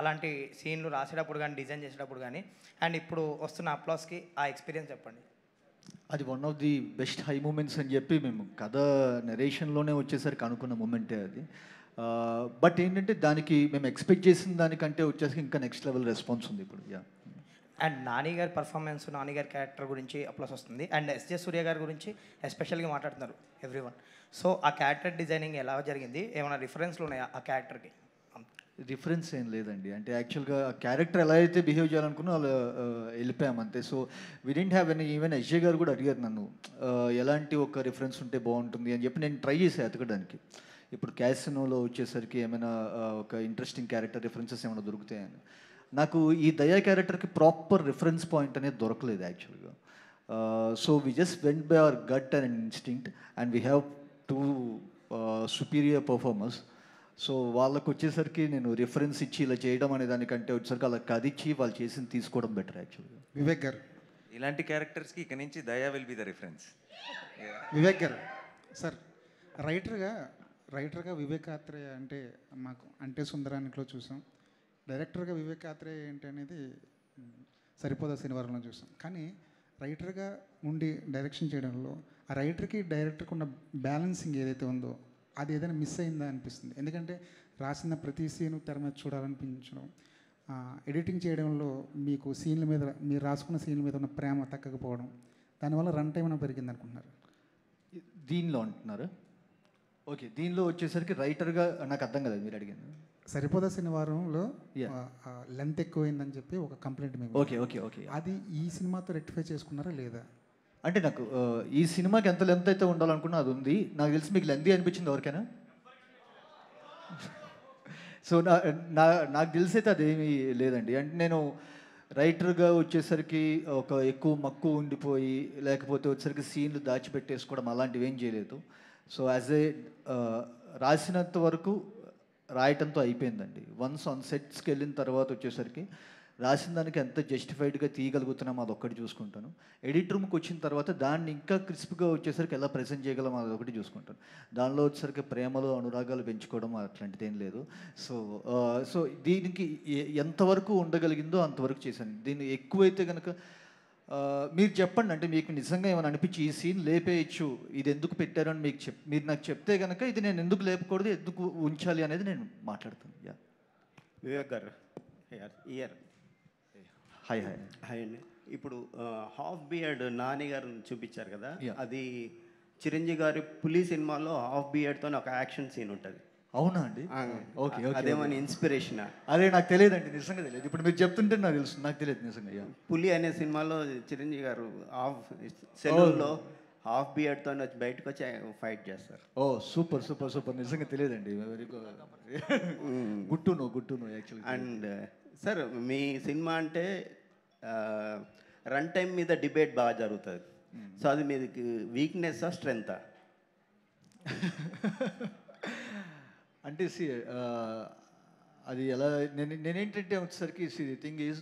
అలాంటి సీన్లు రాసేటప్పుడు కానీ డిజైన్ చేసేటప్పుడు కానీ, అండ్ ఇప్పుడు వస్తున్న అప్లాస్కి ఆ ఎక్స్పీరియన్స్ చెప్పండి. అది one of the best high moments అని చెప్పి మేము కథ నెరేషన్లోనే వచ్చేసరికి అనుకున్న మూమెంటే అది. బట్ ఏంటంటే దానికి మేము ఎక్స్పెక్ట్ చేసిన దానికంటే వచ్చేసి ఇంకా నెక్స్ట్ లెవెల్ రెస్పాన్స్ ఉంది ఇప్పుడు. యా. అండ్ నాని గారి పర్ఫార్మెన్స్, నాని గారి క్యారెక్టర్ గురించి అప్లాస్ వస్తుంది, అండ్ ఎస్జే సూర్య గారి గురించి ఎస్పెషల్గా మాట్లాడుతున్నారు ఎవ్రీవన్. సో ఆ క్యారెక్టర్ డిజైనింగ్ ఎలా జరిగింది, ఏమైనా రిఫరెన్స్లు ఉన్నాయా ఆ క్యారెక్టర్కి? రిఫరెన్స్ ఏం లేదండి. అంటే యాక్చువల్గా క్యారెక్టర్ ఎలా అయితే బిహేవ్ చేయాలనుకున్నా అలా వెళ్ళిపోయాం అంతే. So we didn't have any. Even SJ గారు కూడా అడిగారు నన్ను ఎలాంటి ఒక రిఫరెన్స్ ఉంటే బాగుంటుంది అని చెప్పి నేను ట్రై చేసాను ఎతకడానికి. ఇప్పుడు క్యాసినోలో వచ్చేసరికి ఏమైనా ఒక ఇంట్రెస్టింగ్ క్యారెక్టర్ రిఫరెన్సెస్ ఏమైనా దొరుకుతాయని. నాకు ఈ దయా క్యారెక్టర్కి ప్రాపర్ రిఫరెన్స్ పాయింట్ అనేది దొరకలేదు యాక్చువల్గా. So we just went by our gut and instinct, and we have 2 superior performers. So వాళ్ళకు వచ్చేసరికి నేను రిఫరెన్స్ ఇచ్చి ఇలా చేయడం అనే దానికంటే వచ్చేసరికి అలా కదిచ్చి వాళ్ళు చేసింది తీసుకోవడం బెటర్ యాక్చువల్గా. వివేక్ గారు, ఇలాంటి క్యారెక్టర్స్కి ఇక నుంచి దయా will be the reference. Vivek గారు సార్, రైటర్గా వివేకాత్రేయ అంటే మాకు అంటే సుందరానికిలో చూసాం, డైరెక్టర్గా వివేకాత్రేయ ఏంటి అనేది సరిపోదా శనివారంలో చూసాం. కానీ రైటర్గా ఉండి డైరెక్షన్ చేయడంలో ఆ రైటర్కి డైరెక్టర్కి ఉన్న బ్యాలెన్సింగ్ ఏదైతే ఉందో అది ఏదైనా మిస్ అయిందా అనిపిస్తుంది. ఎందుకంటే రాసిన ప్రతి సీను తెర మీద చూడాలనిపించడం, ఎడిటింగ్ చేయడంలో మీకు సీన్ల మీద మీరు రాసుకున్న సీన్ల మీద ఉన్న ప్రేమ తగ్గకపోవడం, దానివల్ల రన్ టైం ఏమైనా పెరిగింది అనుకుంటున్నారు? దీనిలో అంటున్నారు. ఓకే, దీనిలో వచ్చేసరికి రైటర్గా నాకు అర్థం కదా మీరు అడిగింది. సరిపోదా శనివారంలో లెంత్ ఎక్కువైందని చెప్పి ఒక కంప్లైంట్ మేము. ఓకే ఓకే ఓకే, అది ఈ సినిమాతో రెక్టిఫై చేసుకున్నారా లేదా? అంటే నాకు ఈ సినిమాకి ఎంత లెంత్ అయితే ఉండాలనుకున్నా అది ఉంది. నాకు తెలిసి మీకు లెంతీ అనిపించింది ఎవరికైనా? సో నాకు తెలిసి అయితే అదేమీ లేదండి. అంటే నేను రైటర్గా వచ్చేసరికి ఒక ఎక్కువ మక్కువ ఉండిపోయి లేకపోతే వచ్చేసరికి సీన్లు దాచిపెట్టేసుకోవడం అలాంటివి ఏం చేయలేదు. సో యాజ్ ఏ రాసినంత వరకు రాయటంతో అయిపోయిందండి. వన్స్ ఆన్ సెట్స్కి వెళ్ళిన తర్వాత వచ్చేసరికి రాసిన దానికి ఎంత జస్టిఫైడ్గా తీయగలుగుతున్నామో అదొక్కటి చూసుకుంటాను. ఎడిట్ రూమ్కి వచ్చిన తర్వాత దాన్ని ఇంకా క్రిస్ప్గా వచ్చేసరికి ఎలా ప్రజెంట్ చేయగలం అదొకటి చూసుకుంటాను. దానిలో వచ్చేసరికి ప్రేమలు అనురాగాలు పెంచుకోవడం అట్లాంటిది ఏం లేదు. సో దీనికి ఎంతవరకు ఉండగలిగిందో అంతవరకు చేశాను. దీన్ని ఎక్కువైతే కనుక మీరు చెప్పండి, అంటే మీకు నిజంగా ఏమైనా అనిపించి ఈ సీన్ లేపేయచ్చు, ఇది ఎందుకు పెట్టారు అని మీకు మీరు నాకు చెప్తే కనుక ఇది నేను ఎందుకు లేపకూడదు, ఎందుకు ఉంచాలి అనేది నేను మాట్లాడతాను. యా వివేక్ గారు, ఇయర్ హాయ్ హాయ్ హాయ్ అండి. ఇప్పుడు హాఫ్ బియర్డ్ నాని గారిని చూపించారు కదా, అది చిరంజీవి గారి పులి సినిమాలో హాఫ్ బియర్డ్తో ఒక యాక్షన్ సీన్ ఉంటుంది. అవునా అండి? ఓకే ఓకే, అదేమని ఇన్స్పిరేషన్? అదే నాకు తెలియదండి, నిజంగా తెలియదు. ఇప్పుడు మీరు చెప్తుంటే నాకు తెలుసు, నాకు తెలియదు నిజంగా. పులి అనే సినిమాలో చిరంజీవి గారు సెలవులో హాఫ్ బియర్డ్తో బయటకు వచ్చి ఫైట్ చేస్తారు. ఓ సూపర్ సూపర్ సూపర్, నిజంగా తెలియదండి. Very good to know actually. And sir, me cinema అంటే రన్ టైం మీద డిబేట్ బాగా జరుగుతుంది. సో అది మీది వీక్నెస్సా స్ట్రెంగ్తా? అంటే అది ఎలా నేనేంటంటే వచ్చేసరికి థింగ్ ఈజ్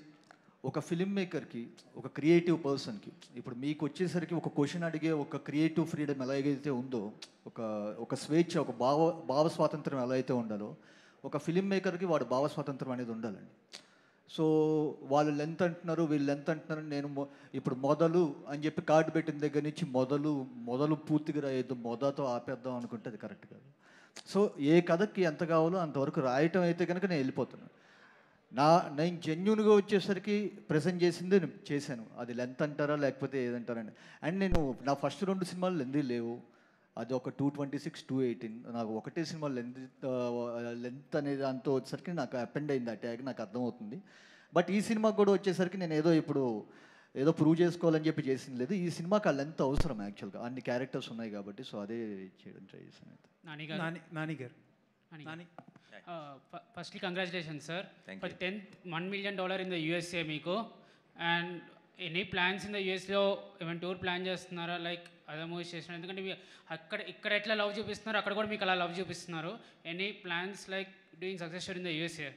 ఒక ఫిల్మ్ మేకర్కి, ఒక క్రియేటివ్ పర్సన్కి, ఇప్పుడు మీకు వచ్చేసరికి ఒక క్వశ్చన్ అడిగే ఒక క్రియేటివ్ ఫ్రీడమ్ ఎలాగైతే ఉందో, ఒక స్వేచ్ఛ, ఒక భావ స్వాతంత్రం ఎలా అయితే ఉండాలో, ఒక ఫిల్మ్ మేకర్కి వాడు భావ స్వాతంత్రం అనేది ఉండాలండి. సో వాళ్ళు లెంత్ అంటున్నారు, వీళ్ళు లెంత్ అంటున్నారు. నేను ఇప్పుడు మొదలు అని చెప్పి కార్డు పెట్టిన దగ్గర నుంచి మొదలు పూర్తిగా రాయొద్దు, మొదతో ఆపేద్దాం అనుకుంటే అది కరెక్ట్ కాదు. సో ఏ కథకి ఎంత కావాలో అంతవరకు రాయటం అయితే కనుక నేను వెళ్ళిపోతున్నాను. నేను జెన్యున్గా వచ్చేసరికి ప్రజెంట్ చేసింది నేను చేశాను. అది లెంత్ అంటారా లేకపోతే ఏదంటారండి. అండ్ నేను నా ఫస్ట్ 2 సినిమాలు లెంత్ లేవు. అది ఒక 226, 218. నాకు ఒకటే సినిమా లెంత్ అనేది దాంతో వచ్చేసరికి నాకు అపెండ్ అయింది ఆ ట్యాగ్, నాకు అర్థమవుతుంది. బట్ ఈ సినిమాకి కూడా వచ్చేసరికి నేను ఏదో ప్రూవ్ చేసుకోవాలని చెప్పి చేసింది లేదు. ఈ సినిమాకి ఆ లెంత్ అవసరం యాక్చువల్గా, అన్ని క్యారెక్టర్స్ ఉన్నాయి కాబట్టి. సో అదే చేయడం ట్రై చేశాను. Firstly congratulation sir for the 1 million in the USA మీకు. And any plans in the యూఎస్లో ఏమైనా టూర్ ప్లాన్ చేస్తున్నారా లైక్ అదర్ మూవీస్ చేస్తున్నారు? ఎందుకంటే ఇక్కడ ఎట్లా లవ్ చూపిస్తున్నారు అక్కడ కూడా మీకు అలా లవ్ చూపిస్తున్నారు. Any plans like doing success story in the USA?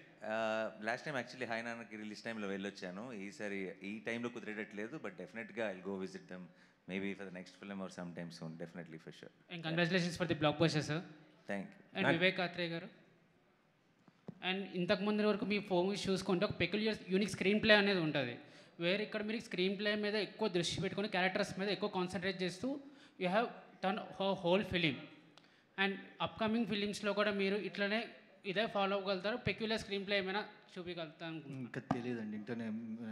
Last time actually hi నాన్నకి రిలీజ్ టైంలో వెళ్ళొచ్చాను. ఈసారి ఈ టైంలో కుదిరేటట్లేదు, బట్ డెఫినెట్గా I go visit them maybe for the next film or some time soon, definitely for sure. And congratulations for the blockbuster sir. Thank you. And Vivek Athreya గారు, and ఇంతకుముందు వరకు మీ మూవీస్ చూసుకుంటే ఒక పెక్యులియర్ యూనిక్ స్క్రీన్ ప్లే అనేది ఉంటుంది. వేరే ఇక్కడ మీరు స్క్రీన్ ప్లే మీద ఎక్కువ దృష్టి పెట్టుకొని క్యారెక్టర్స్ మీద ఎక్కువ కాన్సన్ట్రేట్ చేస్తూ you have turn whole film. And upcoming ఫిలిమ్స్లో కూడా మీరు ఇట్లనే ఇదే ఫాలో అవ్వగలుగుతారు? పెక్యులర్ స్క్రీన్ ప్లే ఏమైనా చూపించగలుగుతాను? ఇంకా తెలియదండి, ఇంకా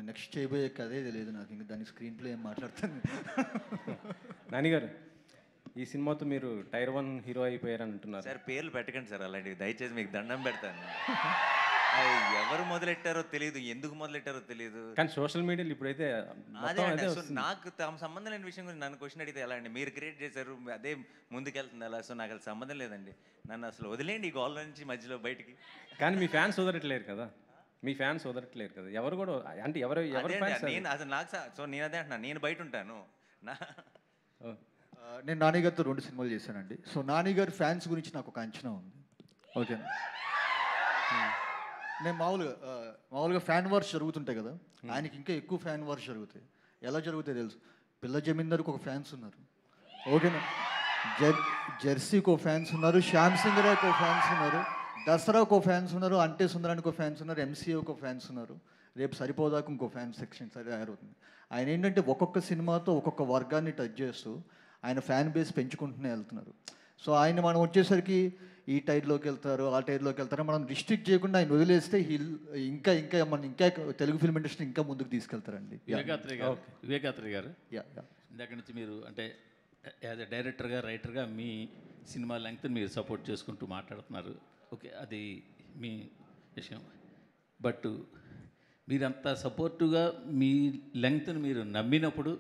నెక్స్ట్ చేయబోయే కదే తెలియదు నాకు. ఇంకా దాని స్క్రీన్ ప్లే ఏం మాట్లాడతాను. నానిగారు, ఈ సినిమాతో మీరు టైర్ 1 హీరో అయిపోయారని అంటున్నారు సార్. పేర్లు పెట్టకండి సార్ అలాంటివి, దయచేసి మీకు దండం పెడతాను. ఎవరు మొదలెట్టారో తెలియదు, ఎందుకు మొదలెట్టారో తెలియదు. కానీ సోషల్ మీడియాలో ఇప్పుడైతే నాకు సంబంధం లేని విషయం గురించి నన్ను క్వశ్చన్ అడిగితే ఎలా అండి? మీరు క్రియేట్ చేశారు, అదే ముందుకెళ్తుంది అలా. సో నాకు అసలు సంబంధం లేదండి, నన్ను అసలు వదిలేండి ఈ గోల్ నుంచి మధ్యలో బయటికి. కానీ మీ ఫ్యాన్స్ వదలట్లేరు కదా, ఎవరు కూడా. అంటే ఎవరు నేను అసలు నాకు సో నేను అదే అంటున్నాను, నేను బయట ఉంటాను. నేను నానిగారితో 2 సినిమాలు చేశానండి. సో నానిగారి ఫ్యాన్స్ గురించి నాకు ఒక అంచనా ఉంది. ఓకేనా? నేను మామూలుగా ఫ్యాన్ వార్స్ జరుగుతుంటాయి కదా, ఆయనకి ఇంకా ఎక్కువ ఫ్యాన్ వార్స్ జరుగుతాయి. ఎలా జరుగుతాయి తెలుసు? పిల్ల జమీందార్కి ఒక ఫ్యాన్స్ ఉన్నారు, ఓకేనా? జెర్సీకి ఒక ఫ్యాన్స్ ఉన్నారు, శ్యామ్ సింగ్ రాయ్కి ఒక ఫ్యాన్స్ ఉన్నారు, దసరాకు ఒక ఫ్యాన్స్ ఉన్నారు, అంటే సుందరానికి ఒక ఫ్యాన్స్ ఉన్నారు, ఎంసీఏకి ఒక ఫ్యాన్స్ ఉన్నారు. రేపు సరిపోదాక ఇంకో ఫ్యాన్ సెక్షన్ తయారవుతుంది. ఆయన ఏంటంటే ఒక్కొక్క సినిమాతో ఒక్కొక్క వర్గాన్ని టచ్ చేస్తూ ఆయన ఫ్యాన్ బేస్ పెంచుకుంటూనే వెళ్తున్నారు. సో ఆయన మనం వచ్చేసరికి ఈ టైర్లోకి వెళ్తారు, ఆ టైర్లోకి వెళ్తారు, మనం రిస్ట్రిక్ట్ చేయకుండా ఆయన వదిలేస్తే ఇంకా ఇంకా మన ఇంకా తెలుగు ఫిల్మ్ ఇండస్ట్రీ ఇంకా ముందుకు తీసుకెళ్తారండి. వివేకాత్రి గారు ఇందాక నుంచి మీరు అంటే యాజ్ ఎ డైరెక్టర్గా, రైటర్గా మీ సినిమా లెంగ్త్ మీరు సపోర్ట్ చేసుకుంటూ మాట్లాడుతున్నారు. ఓకే, అది మీ విషయం. బట్ మీరంత సపోర్టుగా మీ లెంగ్త్ని మీరు నమ్మినప్పుడు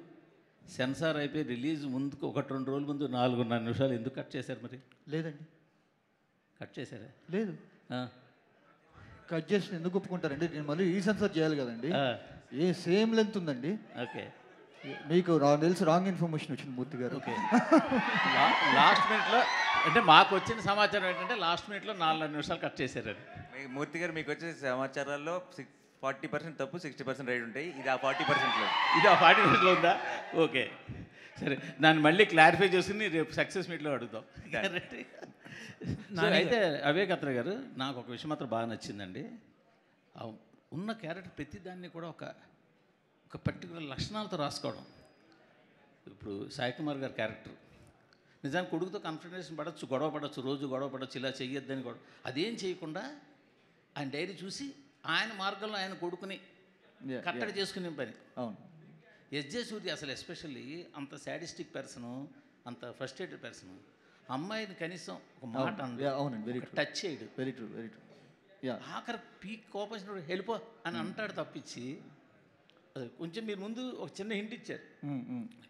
సెన్సార్ అయిపోయి రిలీజ్ ముందుకు 1-2 రోజుల ముందు 4.5 నిమిషాలు ఎందుకు కట్ చేశారు? మరి లేదండి, కట్ చేశారా? లేదు. కట్ చేసి ఎందుకు ఒప్పుకుంటారండి? నేను మళ్ళీ రీసెన్సర్ చేయాలి కదండి. సేమ్ లెంత్ ఉందండి. ఓకే, మీకు తెలిసి రాంగ్ ఇన్ఫర్మేషన్ వచ్చింది మూర్తి గారు. ఓకే, లాస్ట్ మినిట్లో అంటే మాకు వచ్చిన సమాచారం ఏంటంటే లాస్ట్ మినిట్లో 4.5 నిమిషాలు కట్ చేశారు. మూర్తి గారు మీకు వచ్చే సమాచారాల్లో 40% తప్పు, 60% రైట్ ఉంటాయి. ఇది ఆ 40%లో, ఇది ఆ 40%లో ఉందా? ఓకే, సరే, దాన్ని మళ్ళీ క్లారిఫై చేసుకుని రేపు సక్సెస్ మీట్లో అడుగుతాం. అయితే వివేకాత్రి గారు, నాకు ఒక విషయం మాత్రం బాగా నచ్చిందండి. ఉన్న క్యారెక్టర్ ప్రతిదాన్ని కూడా ఒక పర్టికులర్ లక్షణాలతో రాసుకోవడం. ఇప్పుడు సాయి కుమార్ గారి క్యారెక్టర్ నిజానికి కొడుకుతో కన్ఫ్రంటేషన్ పడవచ్చు, గొడవ పడవచ్చు, రోజు గొడవ పడవచ్చు, ఇలా చెయ్యొద్దని గొడవ, అదేం చేయకుండా ఆయన డైరీ చూసి ఆయన మార్గంలో ఆయన కొడుకుని కట్టడి చేసుకునే పని. అవును. ఎస్జే సూర్య అసలు ఎస్పెషల్లీ అంత శాడిస్టిక్ పర్సను, అంత ఫ్రస్ట్రేటెడ్ పర్సను, అమ్మాయిని కనీసం ఒక మాట అవునండి, టచ్ చేయడు. Very true, very true. ఆఖరి పీక్ కోపం వెళ్ళిపో అని అంటాడు తప్పించి, కొంచెం మీరు ముందు ఒక చిన్న హింట్ ఇచ్చారు,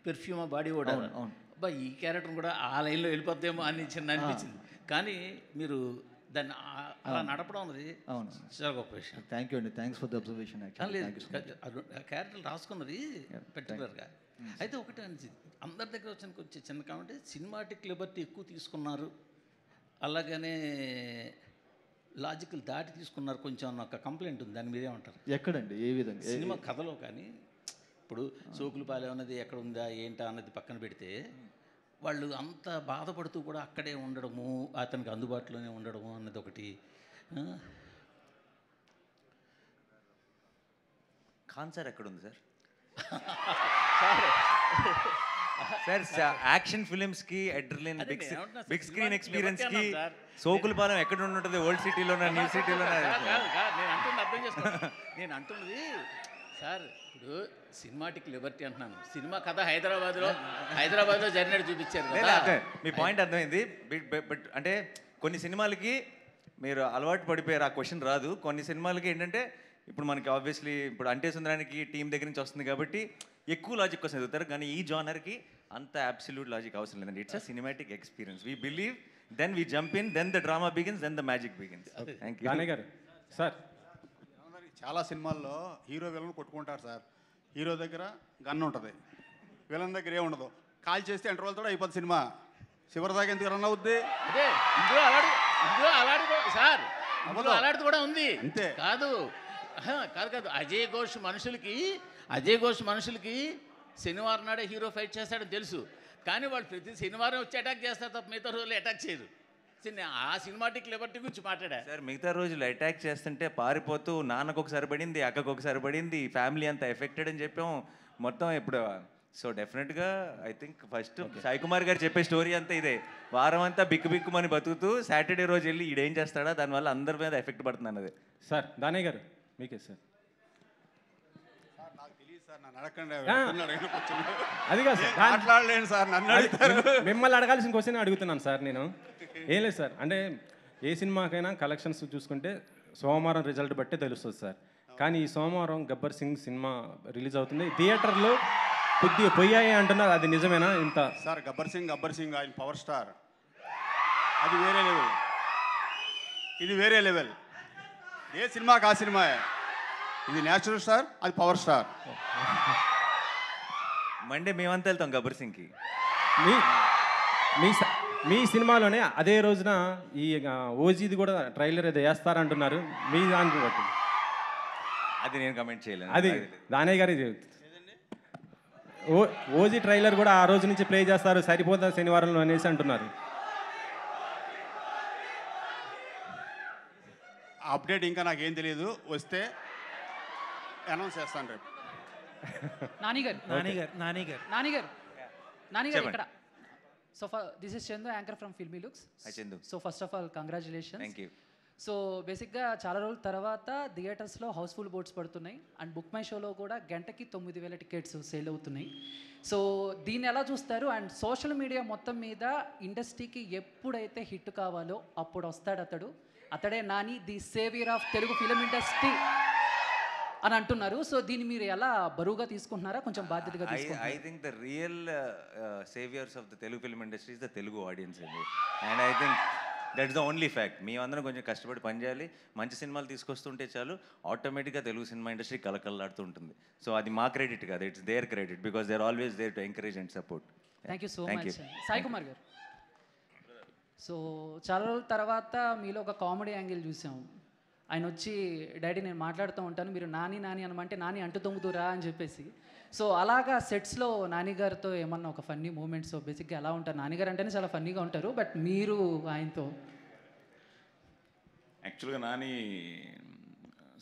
పెర్ఫ్యూమ్ బాడీ కూడా. అబ్బా, ఈ క్యారెక్టర్ కూడా ఆ లైన్లో వెళ్ళిపోద్దేమో అని చిన్న అనిపించింది. కానీ మీరు దాన్ని అలా నడపడం అనేది చాలా గొప్ప విషయం. థ్యాంక్ యూ అండి, థ్యాంక్స్ ఫర్ ద అబ్జర్వేషన్. క్యారెక్టర్లు రాసుకున్నది పర్టికులర్గా. అయితే ఒకటే అనిచింది, అందరి దగ్గర వచ్చిన కొంచెం చిన్న కామెంట్, సినిమాటిక్ లిబర్టీ ఎక్కువ తీసుకున్నారు, అలాగనే లాజికల్ దాటి తీసుకున్నారు కొంచెం అన్న ఒక కంప్లైంట్ ఉంది. దాన్ని మీరేమంటారు? ఎక్కడండి, ఏ విధంగా? సినిమా కథలో కానీ ఇప్పుడు సోకులపాలెం అన్నది ఎక్కడ ఉందా ఏంటా అన్నది పక్కన పెడితే, వాళ్ళు అంత బాధపడుతూ కూడా అక్కడే ఉండడము, అతనికి అందుబాటులోనే ఉండడము అన్నది ఒకటి. కాన్సర్ ఎక్కడుంది సార్? సార్ యాక్షన్ ఫిలిమ్స్కి అడ్రిలిన్, బిగ్ స్క్రీన్ ఎక్స్పీరియన్స్కి సోకులపాలెం ఎక్కడ ఉంటుంది? ఓల్డ్ సిటీలోనా, న్యూ సిటీలోనా? నేను అంటున్నది సార్, ఇప్పుడు సినిమాటిక్ లిబర్టీ అంటున్నాను. సినిమా కథ హైదరాబాద్లో జరిగినట్టు చూపించారు కదా. మీ పాయింట్ అర్థమైంది. బట్ అంటే కొన్ని సినిమాలకి మీరు అలవాటు పడిపోయారు, ఆ క్వశ్చన్ రాదు. కొన్ని సినిమాలకి ఏంటంటే ఇప్పుడు మనకి ఆబ్వియస్లీ ఇప్పుడు అంటే సుందరానికి టీం దగ్గర నుంచి వస్తుంది కాబట్టి ఎక్కువ లాజిక్ కోసం ఎదుగుతారు. కానీ ఈ జానర్కి అంత అబ్సల్యూట్ లాజిక్ అవసరం లేదండి. It's a cinematic experience. We believe, then we jump in, then the drama begins, then the magic begins. Thank you. గారు సార్, చాలా సినిమాల్లో హీరో విలన్ కొట్టుకుంటారు సార్. హీరో దగ్గర గన్ ఉంటుంది, విలన్ దగ్గర ఏముండదు. కాల్ చేస్తే ఇంటర్వల్ కూడా అయిపోతుంది సినిమా. చివరి దాకా ఎందుకు రన్ అవుద్ది? అదే ఇందులో అలాంటిది కూడా ఉంది. అంతే కాదు అజయ్ ఘోష్ మనుషులకి శనివారం నాడే హీరో ఫైట్ చేస్తాడని తెలుసు, కానీ వాళ్ళు ప్రతి శనివారం వచ్చి అటాక్ చేస్తారు తప్ప మిగతా రోజులు అటాక్ చేయరు. ఆ సినిమాటిక్ లిబర్టీ గురించి మాట్లాడా సార్. మిగతా రోజులు అటాక్ చేస్తుంటే పారిపోతూ నాన్నకు ఒకసారి పడింది, అక్కకు ఒకసారి పడింది, ఫ్యామిలీ అంతా ఎఫెక్టెడ్ అని చెప్పాం మొత్తం. ఇప్పుడు సో డెఫినెట్గా I think first Sai Kumar గారు చెప్పే స్టోరీ అంతా ఇదే. వారం అంతా బిక్కుమని బతుకుతూ సాటర్డే రోజు వెళ్ళి ఈడేం చేస్తాడా, దానివల్ల అందరి మీద ఎఫెక్ట్ పడుతుంది అన్నది. సార్ దానయ్య గారు మీకే సార్. అది కాదు సార్, మాట్లాడలేను సార్, మిమ్మల్ని అడగాల్సిన క్వశ్చన్ అడుగుతున్నాను సార్. నేను ఏం లేదు సార్, అంటే ఏ సినిమాకైనా కలెక్షన్స్ చూసుకుంటే సోమవారం రిజల్ట్ బట్టే తెలుస్తుంది సార్. కానీ ఈ సోమవారం గబ్బర్ సింగ్ సినిమా రిలీజ్ అవుతుంది, థియేటర్లో కొద్దిగా పోయాయి అంటున్నారు, అది నిజమేనా? ఇంత సార్ గబ్బర్ సింగ్ ఆయన పవర్ స్టార్, అది వేరే లెవెల్, ఇది వేరే లెవెల్. ఏ సినిమాకి ఆ సినిమా, ఇది న్యాచురల్ స్టార్, అది పవర్ స్టార్. మండే మేమంతా వెళ్తాం గబ్బర్ సింగ్కి. మీ సినిమాలోనే అదే రోజున ఈ ఓజీది కూడా ట్రైలర్ ఏదో వేస్తారంటున్నారు, మీ దానికి బట్టి. అది నేను కమెంట్ చేయలేదు. అది దానయ్య గారి ఓజీ ట్రైలర్ కూడా ఆ రోజు నుంచి ప్లే చేస్తారు, సరిపోతా శనివారంలో అనేసి అంటున్నారు. అప్డేట్ ఇంకా నాకేం తెలియదు, వస్తే అనౌన్స్ చేస్తాను రేపు. నానిగారు ఇక్కడ So this is Chandu, anchor from Filmy Looks. Hi, Chandu. So first of all, congratulations. Thank you. So బేసిక్గా చాలా రోజుల తర్వాత థియేటర్స్లో హౌస్ఫుల్ బోర్డ్స్ పడుతున్నాయి అండ్ బుక్ మై షోలో కూడా గంటకి 9,000 టికెట్స్ సేల్ అవుతున్నాయి. సో దీన్ని ఎలా చూస్తారు? అండ్ సోషల్ మీడియా మొత్తం మీద ఇండస్ట్రీకి ఎప్పుడైతే హిట్ కావాలో అప్పుడు వస్తాడు అతడే Nani, the saviour of Telugu film industry అని అంటున్నారు. సో దీన్ని మీరు ఎలా బరువుగా తీసుకుంటున్నారా, కొంచెం బాధ్యతగా తీసుకుంటున్నారా? I think the real saviors of the Telugu film industry is the Telugu audience అండి. And I think that's the only fact. మేమందరం కొంచెం కష్టపడి పనిచేయాలి, మంచి సినిమాలు తీసుకొస్తుంటే చాలు, ఆటోమేటిక్గా తెలుగు సినిమా ఇండస్ట్రీ కలకల్లాడుతూ ఉంటుంది. సో అది మా క్రెడిట్ కాదు, it's their credit, because they are always there to encourage and support. Thank you so much. Sai Kumar గారు, సో చాలా రోజుల తర్వాత మీలో ఒక కామెడీ యాంగిల్ చూసాం. ఆయన వచ్చి డాడీ నేను మాట్లాడుతూ ఉంటాను, మీరు నాని నాని అనమంటే నాని అంటు తొంగుతురా అని చెప్పేసి. సో అలాగా సెట్స్లో నానిగారితో ఏమన్నా ఒక ఫన్నీ మూమెంట్స్ బేసిక్గా ఎలా ఉంటారు? నానిగారు అంటేనే చాలా ఫన్నీగా ఉంటారు, బట్ మీరు ఆయనతో? యాక్చువల్గా నాని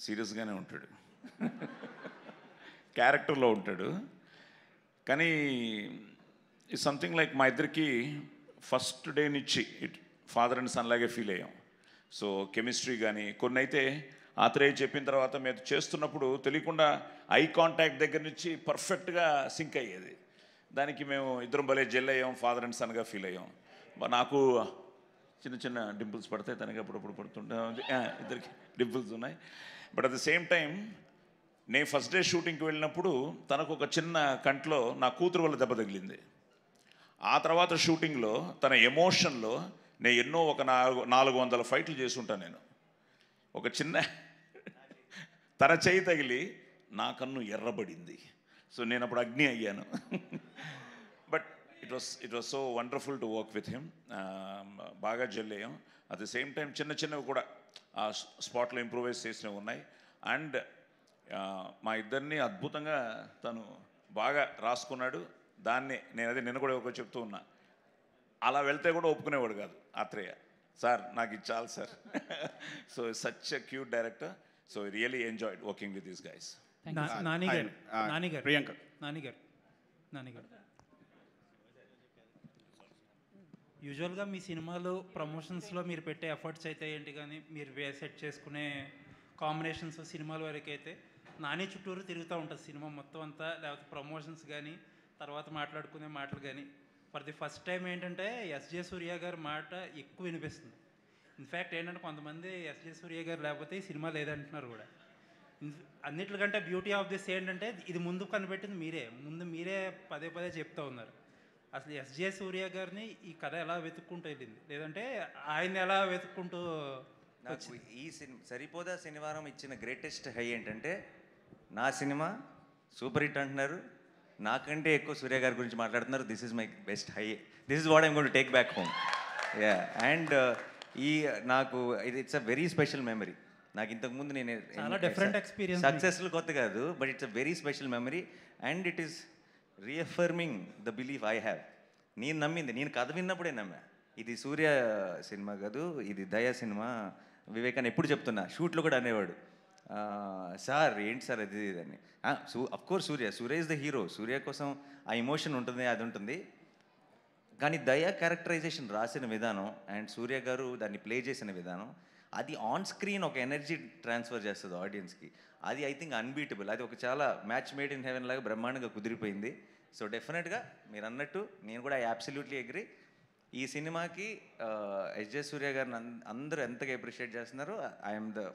సీరియస్గానే ఉంటాడు, క్యారెక్టర్లో ఉంటాడు. కానీ ఈ సంథింగ్ లైక్ మా ఇద్దరికి ఫస్ట్ డే నుంచి ఫాదర్ అండ్ సన్ లాగే ఫీల్ అయ్యాం. సో కెమిస్ట్రీ కానీ కొన్ని అయితే ఆత్రేయ చెప్పిన తర్వాత మేము చేస్తున్నప్పుడు తెలియకుండా ఐ కాంటాక్ట్ దగ్గర నుంచి పర్ఫెక్ట్గా సింక్ అయ్యేది. దానికి మేము ఇద్దరం భలే జెల్ అయ్యాం, ఫాదర్ అండ్ సన్గా ఫీల్ అయ్యాం. నాకు చిన్న చిన్న డింపుల్స్ పడతాయి, తనకి అప్పుడప్పుడు పడుతుంటా, ఇద్దరికి డింపుల్స్ ఉన్నాయి. But at the same time నేను ఫస్ట్ డే షూటింగ్కి వెళ్ళినప్పుడు తనకు ఒక చిన్న కంట్లో నా కూతురు వల్ల దెబ్బ తగిలింది. ఆ తర్వాత షూటింగ్లో తన ఎమోషన్లో నేను ఎన్నో ఒక 400 ఫైట్లు చేసి ఉంటాను. నేను ఒక చిన్న తన చేయి తగిలి నా కన్ను ఎర్రబడింది. సో నేను అప్పుడు అగ్ని అయ్యాను. But it was so wonderful to work with him. బాగా జెల్ అయ్యాం. అట్ ది సేమ్ టైం చిన్న చిన్నవి కూడా ఆ స్పాట్లో ఇంప్రూవైజ్ చేసినవి ఉన్నాయి. అండ్ మా ఇద్దరిని అద్భుతంగా తను బాగా రాసుకున్నాడు. దాన్ని నేను అదే నిన్న కూడా ఒక చెప్తూ ఉన్నా, అలా వెళ్తే కూడా ఒప్పుకునేవాడు కాదు ఆత్రేయ. సార్ నాకు ఇది చాలు sir. So such a cute director. So really enjoyed working with this guys. Priyanka Nani garu యూజువల్గా మీ సినిమాలో ప్రమోషన్స్లో మీరు పెట్టే ఎఫర్ట్స్ అయితే ఏంటి, కానీ మీరు సెట్ చేసుకునే కాంబినేషన్స్ సినిమాల వరకు అయితే నాని చుట్టూరు తిరుగుతూ ఉంటుంది సినిమా మొత్తం అంతా, లేకపోతే ప్రమోషన్స్ కానీ తర్వాత మాట్లాడుకునే మాటలు కానీ. ఫర్ ది ఫస్ట్ టైం ఏంటంటే ఎస్జే సూర్య గారి మాట ఎక్కువ వినిపిస్తుంది. ఇన్ఫ్యాక్ట్ ఏంటంటే కొంతమంది ఎస్జే సూర్య గారు లేకపోతే ఈ సినిమా లేదంటున్నారు కూడా. అన్నిటికంటే బ్యూటీ ఆఫ్ దిస్ ఏంటంటే ఇది ముందు కనిపెట్టింది మీరే పదే పదే చెప్తూ ఉన్నారు. అసలు ఎస్జే సూర్య గారిని ఈ కథ ఎలా వెతుక్కుంటూ వెళ్ళింది, లేదంటే ఆయన ఎలా వెతుక్కుంటూ? నాకు ఈ సరిపోదా శనివారం ఇచ్చిన గ్రేటెస్ట్ హై ఏంటంటే నా సినిమా సూపర్ హిట్ అంటున్నారు, నాకంటే ఎక్కువ సూర్య గారి గురించి మాట్లాడుతున్నారు. This is my best high. This is what I'm going to take back home. Ya. And నాకు it's a very special memory. నాకు ఇంతకుముందు నేను డిఫరెంట్ ఎక్స్పీరియన్స్, సక్సెస్ఫుల్ కొత్త కాదు, but it's a very special memory. And it is reaffirming the belief I have. నేను కథ విన్నప్పుడే నమ్మా ఇది సూర్య సినిమా కాదు, ఇది దయా సినిమా. వివేకాన్ని ఎప్పుడు చెప్తున్నా, షూట్లో కూడా అనేవాడు, సార్ ఏంటి సార్ అది అని. Of course Surya is the hero, Surya కోసం ఆ ఎమోషన్ ఉంటుంది, అది ఉంటుంది. కానీ దయా క్యారెక్టరైజేషన్ రాసిన విధానం అండ్ సూర్య గారు దాన్ని ప్లే చేసిన విధానం, అది ఆన్ స్క్రీన్ ఒక ఎనర్జీ ట్రాన్స్ఫర్ చేస్తుంది ఆడియన్స్కి. అది ఐ థింక్ అన్బీటబుల్. అది ఒక చాలా మ్యాచ్ మేడ్ ఇన్ హెవెన్ లాగా బ్రహ్మాండంగా కుదిరిపోయింది. సో డెఫినెట్గా మీరు అన్నట్టు నేను కూడా అబ్సల్యూట్లీ అగ్రీ. ఈ సినిమాకి ఎస్జే సూర్య గారిని అందరూ ఎంతగా అప్రిషియేట్ చేస్తున్నారు. I'm the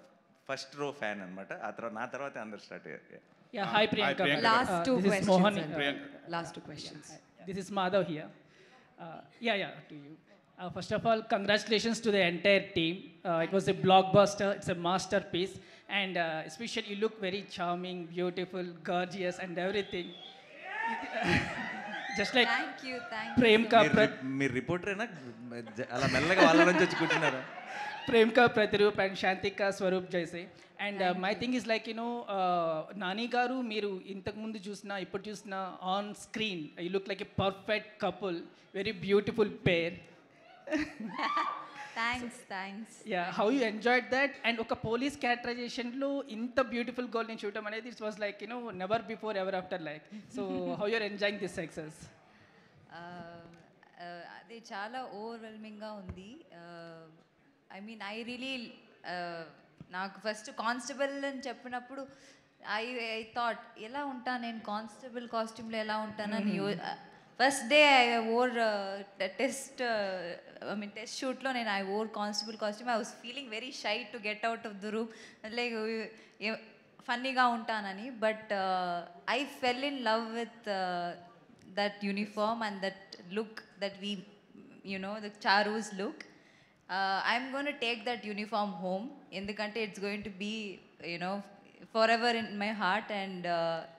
first row fan అనమాట. ఆ తర్వాత నా తర్వాత అందరు స్టార్ట్ అయ్యారు. Hi Priyanka. Last two questions. Last two questions. This is Madhav here. To you. First of all, congratulations to the entire team. It was a blockbuster. It's a masterpiece. And especially you look very charming, beautiful, gorgeous and everything. Just like thank you. Premka మీరు రిపోర్టరేనా అలా మెల్లగా వాళ్ళ నుంచి వచ్చి కూర్చున్నారా? Premka Pratharup and Shantika Swarup Jaise. And my thing is like, Nani Garu, Miru, Intakmundu Jusna, Iput Jusna, on screen, you look like a perfect couple, very beautiful pair. Thanks. Yeah, how you enjoyed that? And oka police characterization lo inta beautiful girl ni shootam anedi, it was like, never before, ever after like. So how you're enjoying this success? అది చాలా ఓవర్వెల్మింగ్గా ఉంది. I mean I really నాకు first constable అని చెప్పినప్పుడు I thought ఎలా ఉంటాను నేను constable కాస్ట్యూమ్లో ఎలా ఉంటానని first day I wore test టెస్ట్ షూట్లో నేను I wore constable costume. I was feeling very shy to get out of the room, like ఫన్నీగా ఉంటానని. But I fell in love with that uniform and that look that we, the Charu's look. I'm going to take that uniform home endukante it's going to be, forever in my heart, and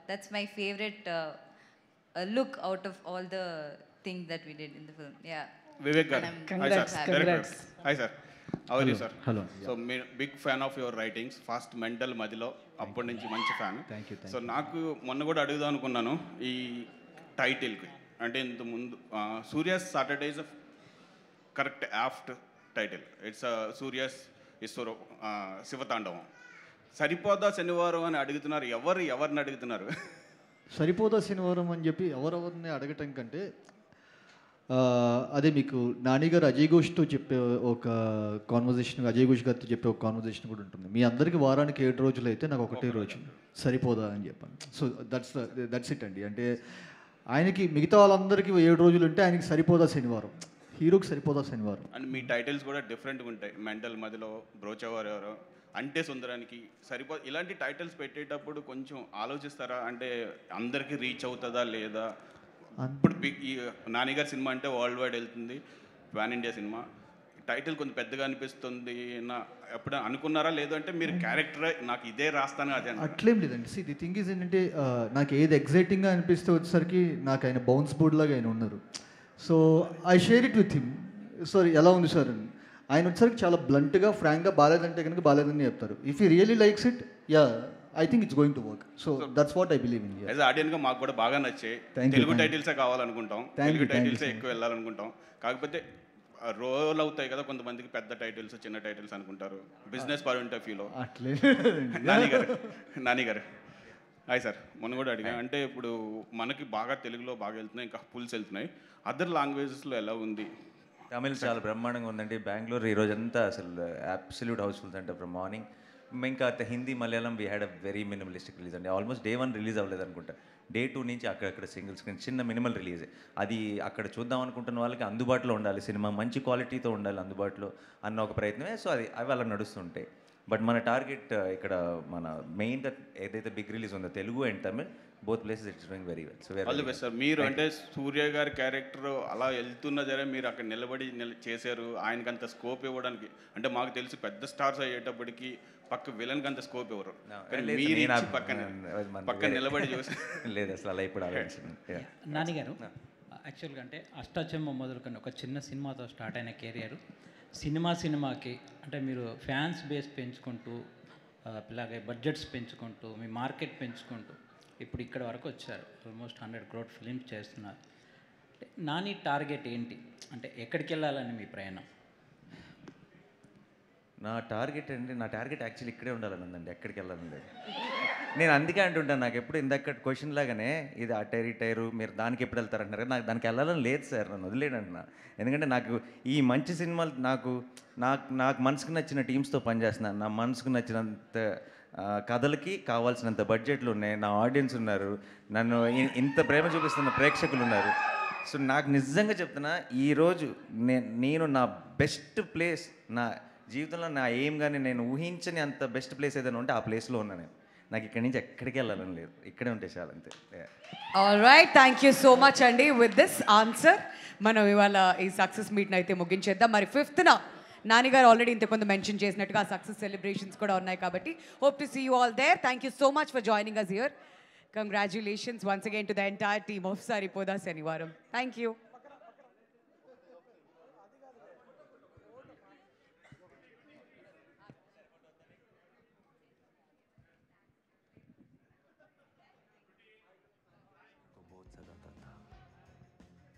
that's my favorite look out of all the things that we did in the film. Yeah. Vivek garu. Hi sir. Congrats. Hi sir. How are you sir? Hello. So big fan of your writings. Fast mental madilo అప్పటి నుంచి మంచి fan. So నాకు మొన్న కూడా అడుగుదాం అనుకున్నాను ఈ టైటిల్కి, అంటే ఇంత ముందు Surya's Saturdays correct after title it's Surya's Eshwara శివతాండవం. సరిపోదా శనివారం అని అడుగుతున్నారు, ఎవరిని అడుగుతున్నారు? సరిపోదా శనివారం అని చెప్పి ఎవరెవరిని అడగటం కంటే అదే మీకు నాని గారు అజయ్ ఘోష్తో చెప్పే ఒక కాన్వర్జేషన్, అజయ్ ఘోష్ గారితో చెప్పే ఒక కాన్వర్జేషన్ కూడా ఉంటుంది. మీ అందరికీ వారానికి 7 రోజులు అయితే నాకు ఒకటే రోజు సరిపోదా అని చెప్పాను. సో దట్స్ ఇట్ అండి. అంటే ఆయనకి మిగతా వాళ్ళందరికీ 7 రోజులు ఉంటే ఆయనకి సరిపోదా శనివారం, హీరోకి సరిపోదా శనివారం. అండ్ మీ టైటిల్స్ కూడా డిఫరెంట్గా ఉంటాయి. మెంటల్ మధ్యలో బ్రోచేవారు ఎవరో, అంటే సుందరానికి ఇలాంటి టైటిల్స్ పెట్టేటప్పుడు కొంచెం ఆలోచిస్తారా? అంటే అందరికీ రీచ్ అవుతుందా లేదా? ఇప్పుడు ఈ నానిగారి సినిమా అంటే వరల్డ్ వైడ్ వెళ్తుంది, పాన్ ఇండియా సినిమా. టైటిల్ కొంచెం పెద్దగా అనిపిస్తుంది ఎప్పుడు అనుకున్నారా? లేదు అంటే మీరు క్యారెక్టర్ నాకు ఇదే రాస్తాను అదే అట్లేం లేదండి. సి ది థింగ్ ఈజ్ ఏంటంటే నాకు ఏది ఎగ్జైటింగ్గా అనిపిస్తే వచ్చేసరికి నాకు ఆయన బౌన్స్ బోర్డ్ లాగా ఆయన ఉన్నారు. So I share it with him. Sir ఎలా ఉంది సార్ అని. ఆయన వచ్చేసరికి చాలా బ్లంట్గా ఫ్రాంక్గా బాగాలేదంటే కనుక బాగాలేదని చెప్తారు. If you really likes it, ya I think it's going to work. So that's what I believe in. As ఆడియన్గా మాకు కూడా బాగా నచ్చాయి. తెలుగు టైటిల్సే కావాలనుకుంటాం, తెలుగు టైటిల్సే ఎక్కువ వెళ్ళాలనుకుంటాం. కాకపోతే రోల్ అవుతాయి కదా కొంతమందికి, పెద్ద టైటిల్స్ చిన్న టైటిల్స్ అనుకుంటారు బిజినెస్ పాయింట్ ఆఫ్ వ్యూలో. అట్లే నానిగారు హాయ్ సార్. మొన్న కూడా అడిగా, అంటే ఇప్పుడు మనకి బాగా తెలుగులో బాగా వెళ్తున్నాయి, ఇంకా పుల్స్ వెళ్తున్నాయి. అదర్ లాంగ్వేజెస్లో ఎలా ఉంది? తమిళ్ చాలా బ్రహ్మాండంగా ఉందండి. బెంగళూరు ఈరోజంతా అసలు అబ్సల్యూట్ హౌస్ఫుల్స్ అంటే ఫ్రమ్ మార్నింగ్. ఇంకా Hindi Malayalam we had a very minimalistic release అండి. ఆల్మోస్ట్ Day 1 రిలీజ్ అవ్వలేదు అనుకుంటా. Day 2 నుంచి అక్కడక్కడ సింగిల్ స్క్రీన్ చిన్న మినిమల్ రిలీజే. అది అక్కడ చూద్దాం అనుకుంటున్న వాళ్ళకి అందుబాటులో ఉండాలి, సినిమా మంచి క్వాలిటీతో ఉండాలి అందుబాటులో అన్న ఒక ప్రయత్నమే. సో అది అవి అలా నడుస్తుంటాయి. బట్ మన టార్గెట్ ఇక్కడ మన మెయిన్గా ఏదైతే బిగ్ రిలీజ్ ఉందో Telugu and Tamil, both places it's doing very well. So all the best sir. మీరు అంటే సూర్య గారి క్యారెక్టర్ అలా వెళ్తున్న జరే మీరు అక్కడ నిలబడి చేశారు. ఆయనకి అంత స్కోప్ ఇవ్వడానికి, అంటే మాకు తెలిసి పెద్ద స్టార్స్ అయ్యేటప్పటికి పక్క విలన్కి అంత స్కోప్ ఇవ్వరు. పక్కన నిలబడి చూసి లేదు అసలు అలా ఇప్పుడు నానిగారు యాక్చువల్గా అంటే అష్టాచెమ్మ మొదలుకొని ఒక చిన్న సినిమాతో స్టార్ట్ అయిన కెరియర్ సినిమాకి అంటే మీరు ఫ్యాన్స్ బేస్ పెంచుకుంటూ ఇలాగే బడ్జెట్స్ పెంచుకుంటూ మీ మార్కెట్ పెంచుకుంటూ ఇప్పుడు ఇక్కడ వరకు వచ్చారు. ఆల్మోస్ట్ 100 crore ఫిలిమ్స్ చేస్తున్నారు. నాని టార్గెట్ ఏంటి, అంటే ఎక్కడికి వెళ్ళాలని మీ ప్రయాణం? నా టార్గెట్ యాక్చువల్లీ ఇక్కడే ఉండాలని ఉందండి, ఎక్కడికి వెళ్ళాలని లేదు. నేను అందుకే అంటుంటాను, నాకు ఎప్పుడు ఇందాక క్వశ్చన్ లాగానే ఇది ఆ టైరు మీరు దానికి ఎప్పుడు వెళ్తారంటున్నారు. నాకు దానికి వెళ్ళాలని లేదు సార్, నన్ను వదిలేడు అంటున్నా. ఎందుకంటే నాకు ఈ మంచి సినిమాలు నాకు మనసుకు నచ్చిన టీమ్స్తో పనిచేస్తున్నాను. నా మనసుకు నచ్చినంత కథలకి కావాల్సినంత బడ్జెట్లు ఉన్నాయి, నా ఆడియన్స్ ఉన్నారు, నన్ను ఇంత ప్రేమ చూపిస్తున్న ప్రేక్షకులు ఉన్నారు. సో నాకు నిజంగా చెప్తున్నా, ఈరోజు నేను నా బెస్ట్ ప్లేస్, నా జీవితంలో నా ఎయిమ్ కానీ నేను ఊహించని అంత బెస్ట్ ప్లేస్ ఏదైనా ఉంటే ఆ ప్లేస్లో ఉన్నా నేను. నాకు ఇక్కడి నుంచి ఎక్కడికి వెళ్ళాలని లేదు, ఇక్కడే ఉంటే చాలు అంతే. All right, thank you so much అండి. విత్ దిస్ ఆన్సర్ మనం ఇవాళ ఈ సక్సెస్ మీట్ని అయితే ముగించేద్దాం. మరి 5th నానిగారు ఆల్రెడీ ఇంతకుముందు మెన్షన్ చేసినట్టుగా సక్సెస్ సెలబ్రేషన్స్ కూడా ఉన్నాయి కాబట్టి hope to see you all there. Thank you so much for joining us here. Congratulations once again to the entire team of Saripodhaa Sanivaaram. Thank you.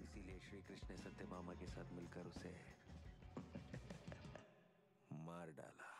इसीलिए श्री कृष्ण ने सत्यभामा के साथ मिलकर उसे मार डाला.